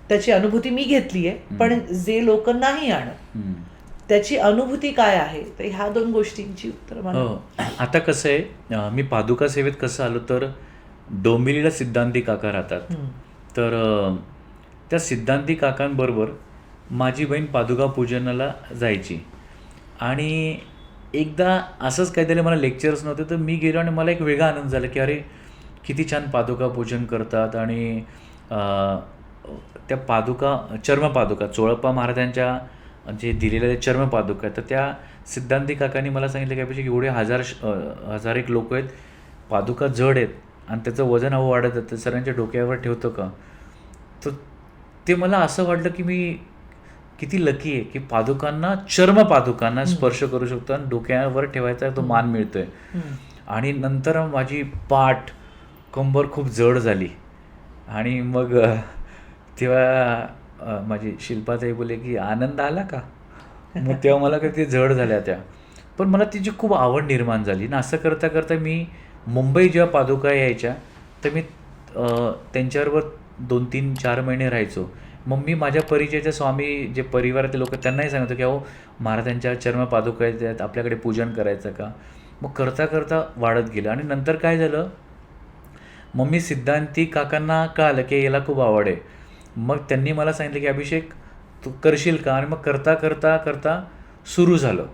त्याची अनुभूती मी घेतली आहे, पण जे लोक नाही आणत त्याची अनुभूती काय आहे, तर ह्या 2 गोष्टींची उत्तर मला. आता कसं आहे, मी पादुका सेवेत कसं आलो तर डोंबिवलीला सिद्धांती काका राहतात. तर त्या सिद्धांती काकांबरोबर माझी बहीण पादुका पूजनाला जायची. आणि एकदा असंच काहीतरी मला लेक्चर्स नव्हते, तर मी गेलो आणि मला एक वेगळा आनंद झाला की अरे किती छान पादुका पूजन करतात. आणि त्या पादुका चर्मपादुका चोळप्पा महाराजांच्या जे दिलेल्या चर्मपादुका आहेत, तर त्या सिद्धांती काकांनी मला सांगितलं की अभिषेक एवढे हजार एक लोक आहेत, पादुका जड आहेत आणि त्याचं वजन हवं वाढत आहे, तर सरांच्या डोक्यावर ठेवतो का. तर ते मला असं वाटलं की मी किती लकी आहे की चर्मपादुकांना स्पर्श करू शकतो आणि डोक्यावर ठेवायचा तो मान मिळतोय. आणि नंतर माझी पाठ कंबर खूप जड झाली. आणि मग तेव्हा माझी शिल्पाताई बोलले की आनंद आला का. मग तेव्हा मला काही ते जड झाल्या त्या, पण मला तिची खूप आवड निर्माण झाली ना. असं करता करता मी मुंबई जेव्हा पादुका यायच्या तर मी त्यांच्याबरोबर 2-3-4 महिने राहायचो. मग मी माझ्या परिचयाच्या स्वामी जे परिवारातले लोक त्यांनाही सांगतो की अहो महाराजांच्या चर्मपादुका आहेत, आपल्याकडे पूजन करायचं का. मग करता करता वाढत गेलं. आणि नंतर काय झालं, मग मी सिद्धांती काकांना कळालं की याला खूप आवड आहे. मग त्यांनी मला सांगितलं की अभिषेक तू करशील का. आणि मग करता करता करता सुरू झालं.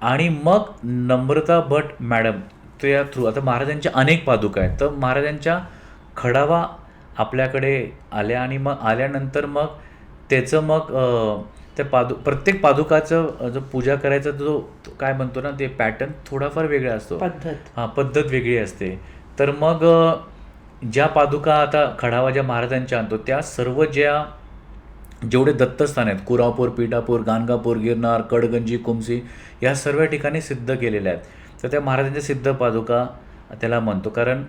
आणि मग नम्रता भट मॅडम त्या थ्रू, आता महाराजांच्या अनेक पादुका आहेत, तर महाराजांच्या खडावा आपल्याकडे आल्या. आणि मग आल्यानंतर मग त्याचं मग त्या प्रत्येक पादुकाचं जो पूजा करायचा जो काय म्हणतो ना, ते पॅटर्न थोडाफार वेगळा असतो, पद्धत वेगळी असते. तर मग ज्या पादुका आता खडावा ज्या महाराजांच्या आणतो, त्या सर्व जेवढे दत्तस्थान आहेत, कुरापूर, पिठापूर, गाणगापूर, गिरनार, कडगंजी, कुमसी, या सर्व ठिकाणी सिद्ध केलेल्या आहेत. तर त्या महाराजांच्या सिद्ध पादुका त्याला म्हणतो. कारण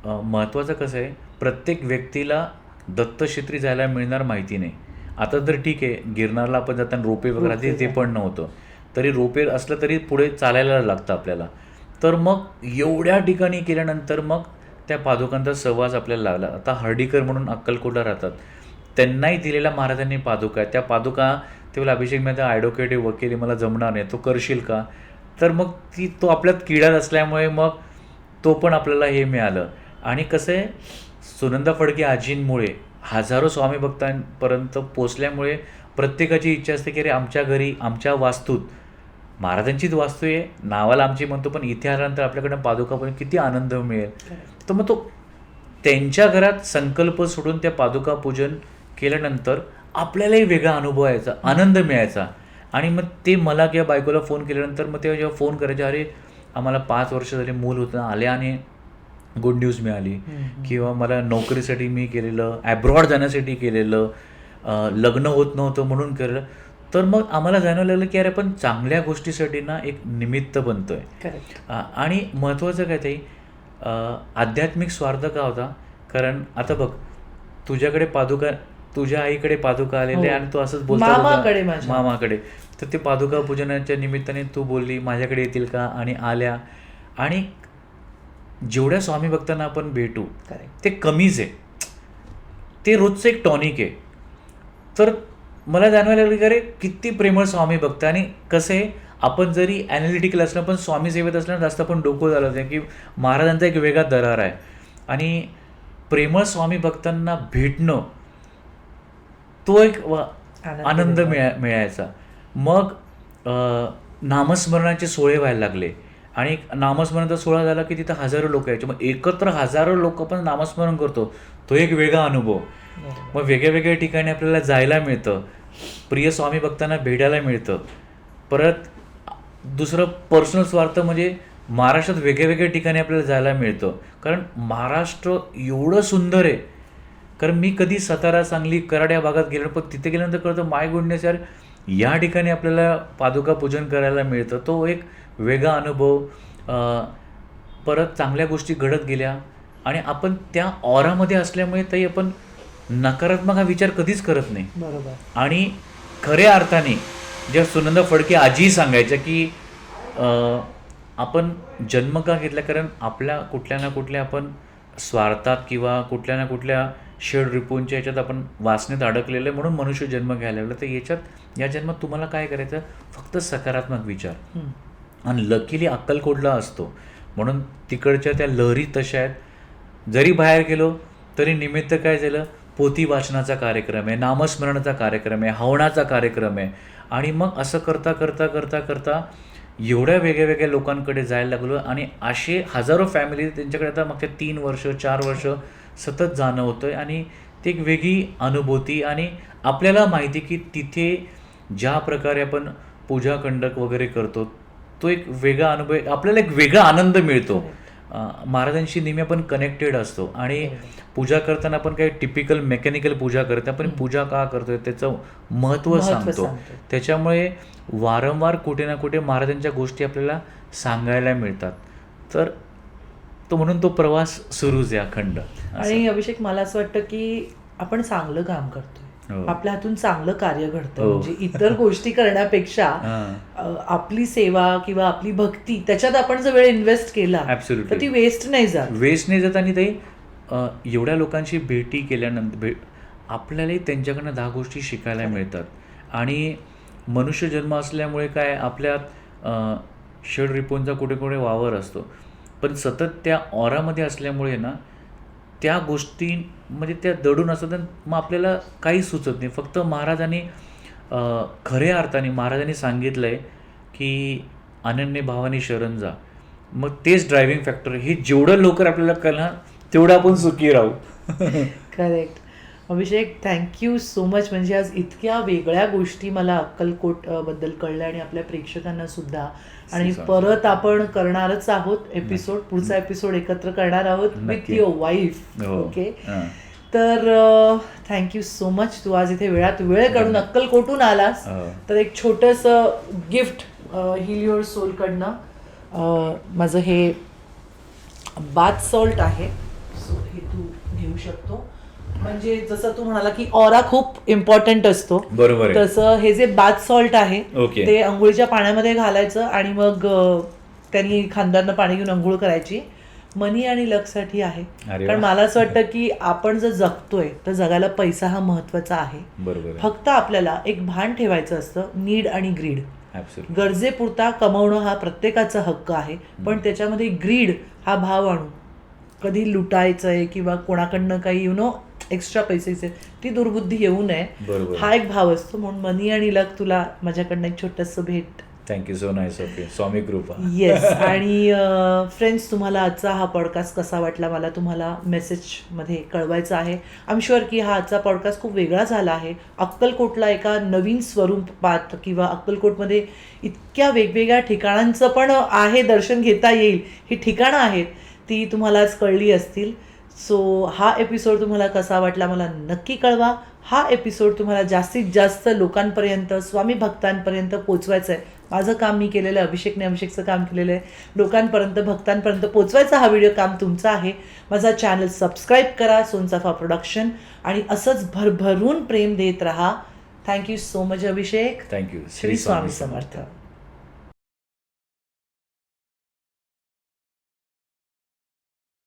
महत्त्वाचं कसं आहे, प्रत्येक व्यक्तीला दत्तक्षेत्री जायला मिळणार माहिती नाही. आता तर ठीक आहे, गिरनारला आपण जाताना रोपे वगैरे ते पण नव्हतं, तरी रोपे असलं तरी पुढे चालायला लागतं आपल्याला. तर मग एवढ्या ठिकाणी केल्यानंतर मग त्या पादुकांचा सहवास आपल्याला लागला. आता हर्डीकर म्हणून अक्कलकोटला राहतात, त्यांनाही दिलेल्या महाराजांनी पादुका आहे. त्या पादुका ते बोला अभिषेक मी आता ॲडव्होकेट वकील मला जमणार नाही, तो करशील का. तर मग तो आपल्यात किडात असल्यामुळे मग तो पण आपल्याला हे मिळालं. आणि कसं आहे, सुनंदा फडके आजींमुळे हजारो स्वामी भक्तांपर्यंत पोचल्यामुळे प्रत्येकाची इच्छा असते की अरे आमच्या घरी आमच्या वास्तूत महाराजांचीच वास्तू आहे, नावाला आमची म्हणतो, पण इथे आल्यानंतर आपल्याकडनं पादुका पूजन किती आनंद मिळेल. तर मग तो त्यांच्या घरात संकल्प सोडून त्या पादुका पूजन केल्यानंतर आपल्यालाही वेगळा अनुभव यायचा, आनंद मिळायचा. आणि मग ते मला किंवा बायकोला फोन केल्यानंतर मग ते जेव्हा फोन करायचे, अरे आम्हाला 5 वर्ष झाले मूल होतं, आले आणि गुड न्यूज मिळाली, किंवा मला नोकरीसाठी मी केलेलं, ॲब्रॉड जाण्यासाठी केलेलं, लग्न होत नव्हतं म्हणून केलेलं. तर मग आम्हाला जाणवायला लागलं की अरे आपण चांगल्या गोष्टीसाठी ना एक निमित्त बनतो आहे. आणि महत्त्वाचं काय ताई, आध्यात्मिक स्वार्थ का होता, कारण आता बघ तुझ्याकडे पादुका, तुझ्या आईकडे पादुका आलेले आणि तू असंच बोलता मामाकडे, तर ते पादुका पूजनाच्या निमित्ताने तू बोलली माझ्याकडे येतील का, आणि आल्या. आणि जेवढ्या स्वामी भक्तांना आपण भेटू ते कमीच आहे, ते रोजचं एक टॉनिक आहे. तर मला जाणवायला लागलं की अरे किती प्रेमळ स्वामी भक्त. आणि कसं आहे, आपण जरी ॲनालिटिकल असलं पण स्वामी सेवेत असलं जास्त आपण डोकं झालं होतं की महाराजांचा एक वेगळा दरार आहे. आणि प्रेमळ स्वामी भक्तांना भेटणं तो एक आनंद मिळायचा. मग नामस्मरणाचे सोहळे व्हायला लागले, आणि नामस्मरणाचा सोहळा झाला की तिथं हजारो लोक यायचे. मग एकत्र हजारो लोक पण नामस्मरण करतो, तो एक वेगळा अनुभव. मग वेगळ्या वेगळ्या ठिकाणी आपल्याला जायला मिळतं, प्रिय स्वामी भक्तांना भेटायला मिळतं. परत दुसरं पर्सनल स्वार्थ म्हणजे महाराष्ट्रात वेगळ्या वेगळ्या ठिकाणी आपल्याला जायला मिळतं, कारण महाराष्ट्र एवढं सुंदर आहे. कारण मी कधी सातारा, सांगली, कराड या भागात गेलो, पण तिथे गेल्यानंतर कळतं माय गुडनेस यार, या ठिकाणी आपल्याला पादुका पूजन करायला मिळतं, तो एक वेगळा अनुभव. परत चांगल्या गोष्टी घडत गेल्या, आणि आपण त्या ऑरामध्ये असल्यामुळे ताई आपण नकारात्मक हा विचार कधीच करत नाही. बरोबर. आणि खऱ्या अर्थाने ज्या सुनंदा फडके आजी सांगायच्या की आपण जन्म का घेतला, कारण आपल्या कुठल्या ना कुठल्या आपण स्वार्थात किंवा कुठल्या ना कुठल्या षड रिपूंच्या याच्यात आपण वासनेत अडकलेलं आहे, म्हणून मनुष्य जन्म घ्यायला लागला. तर या जन्मात तुम्हाला काय करायचं, फक्त सकारात्मक विचार. आणि लकीली अक्कलकोटला असतो म्हणून तिकडच्या त्या लहरी तशा आहेत. जरी बाहेर गेलो तरी निमित्त काय झालं, पोथी वाचनाचा कार्यक्रम आहे, नामस्मरणाचा कार्यक्रम आहे, हवनाचा कार्यक्रम आहे. आणि मग असं करता करता करता करता एवढ्या वेगळ्या वेगळ्या लोकांकडे जायला लागलो, आणि असे हजारो फॅमिली त्यांच्याकडे आता मागच्या 3 वर्ष 4 वर्ष सतत जाणं होतं आहे. आणि ती एक वेगळी अनुभूती. आणि आपल्याला माहिती की तिथे ज्या प्रकारे आपण पूजा कंडक वगैरे करतो, तो एक वेगळा अनुभव, आपल्याला एक वेगळा आनंद मिळतो. महाराजांशी नेहमी आपण कनेक्टेड असतो, आणि पूजा करताना आपण काही टिपिकल मेकॅनिकल पूजा करत नाही, आपण पूजा का करतोय त्याचं महत्त्व सांगतो. त्याच्यामुळे वारंवार कुठे ना कुठे महाराजांच्या गोष्टी आपल्याला सांगायला मिळतात. तर तो म्हणून तो प्रवास सुरूच आहे अखंड. आणि अभिषेक, मला असं वाटतं की आपण चांगलं काम करतोय, आपल्या हातून चांगलं कार्य घडतं. म्हणजे इतर गोष्टी करण्यापेक्षा आपली सेवा किंवा आपली भक्ती त्याच्यात आपण जर वेळ इन्व्हेस्ट केला तर ती वेस्ट नाही जात. आणि ते एवढ्या लोकांशी भेटी केल्यानंतर आपल्यालाही त्यांच्याकडनं 10 गोष्टी शिकायला मिळतात. आणि मनुष्य जन्म असल्यामुळे काय, आपल्यात षड रिपूंचा कुठे कुठे वावर असतो, पण सतत त्या ऑरामध्ये असल्यामुळे ना त्या गोष्टी म्हणजे त्या दडून असतात. मग आपल्याला काही सुचत नाही. फक्त महाराजांनी खऱ्या अर्थाने महाराजांनी सांगितलं आहे की अनन्य भावाने शरण जा. मग तेच ड्रायव्हिंग फॅक्टर. हे जेवढं लवकर आपल्याला कळलं तेवढं आपण सुखी राहू. करेक्ट. अभिषेक, थँक्यू सो मच. म्हणजे आज इतक्या वेगळ्या गोष्टी मला अक्कलकोट बद्दल कळल्या, आणि आपल्या प्रेक्षकांना सुद्धा. आणि परत आपण करणारच आहोत एपिसोड, पुढचा एपिसोड एकत्र करणार आहोत विथ युअर वाईफ. ओके. तर थँक्यू सो मच. तू आज इथे वेळात वेळ काढून अक्कलकोटून आलास. तर एक छोटंसं गिफ्ट हील युअर सोल कडनं माझं हे बाथ सॉल्ट आहे, सो हे तू घेऊ शकतो. म्हणजे जसं तू म्हणाला की ऑरा खूप इम्पॉर्टंट असतो, बरोबर, तसं हे जे बाथ सॉल्ट आहे ते अंघोळीच्या पाण्यामध्ये घालायचं, आणि मग त्यांनी खांद्यानं पाणी घेऊन अंघोळ करायची. मनी आणि लकसाठी आहे. कारण मला असं वाटतं की आपण जर जगतोय तर जगायला पैसा हा महत्वाचा आहे. फक्त आपल्याला एक भान ठेवायचं असतं, नीड आणि ग्रीड. गरजेपुरता कमवणं हा प्रत्येकाचा हक्क आहे, पण त्याच्यामध्ये ग्रीड हा भाव आणू, कधी लुटायचंय किंवा कोणाकडनं काही एक्स्ट्रा पैसे, ती दुर्बुद्धी येऊ नये, हा एक भाव असतो. म्हणून मनी आणि लक तुला माझ्याकडनं एक छोटंसं भेट. Thank you so nice of you. स्वामी कृपा. येस. आणि फ्रेंड्स, तुम्हाला आजचा हा पॉडकास्ट कसा वाटला मला तुम्हाला मेसेजमध्ये कळवायचं आहे. आय एम शुअर की हा आजचा पॉडकास्ट खूप वेगळा झाला आहे. अक्कलकोटला एका नवीन स्वरूपात किंवा अक्कलकोटमध्ये इतक्या वेगवेगळ्या ठिकाणांचं पण आहे, दर्शन घेता येईल. ही ठिकाणं आहेत ती तुम्हाला आज कळली असतील. सो हा एपिसोड तुम्हाला कसा वाटला मला नक्की कळवा. हा एपिसोड तुम्हाला जास्तीत जास्त लोकांपर्यंत, स्वामी भक्तांपर्यंत पोचवायचं आहे. माझं काम मी केलेलं आहे, अभिषेकने अभिषेकचं काम केलेलं आहे. लोकांपर्यंत, भक्तांपर्यंत पोचवायचं हा व्हिडिओ काम तुमचं आहे. माझा चॅनल सबस्क्राईब करा, सोनचाफा प्रोडक्शन, आणि असंच भरभरून प्रेम देत राहा. थँक्यू सो मच अभिषेक. थँक्यू. श्री स्वामी समर्थ.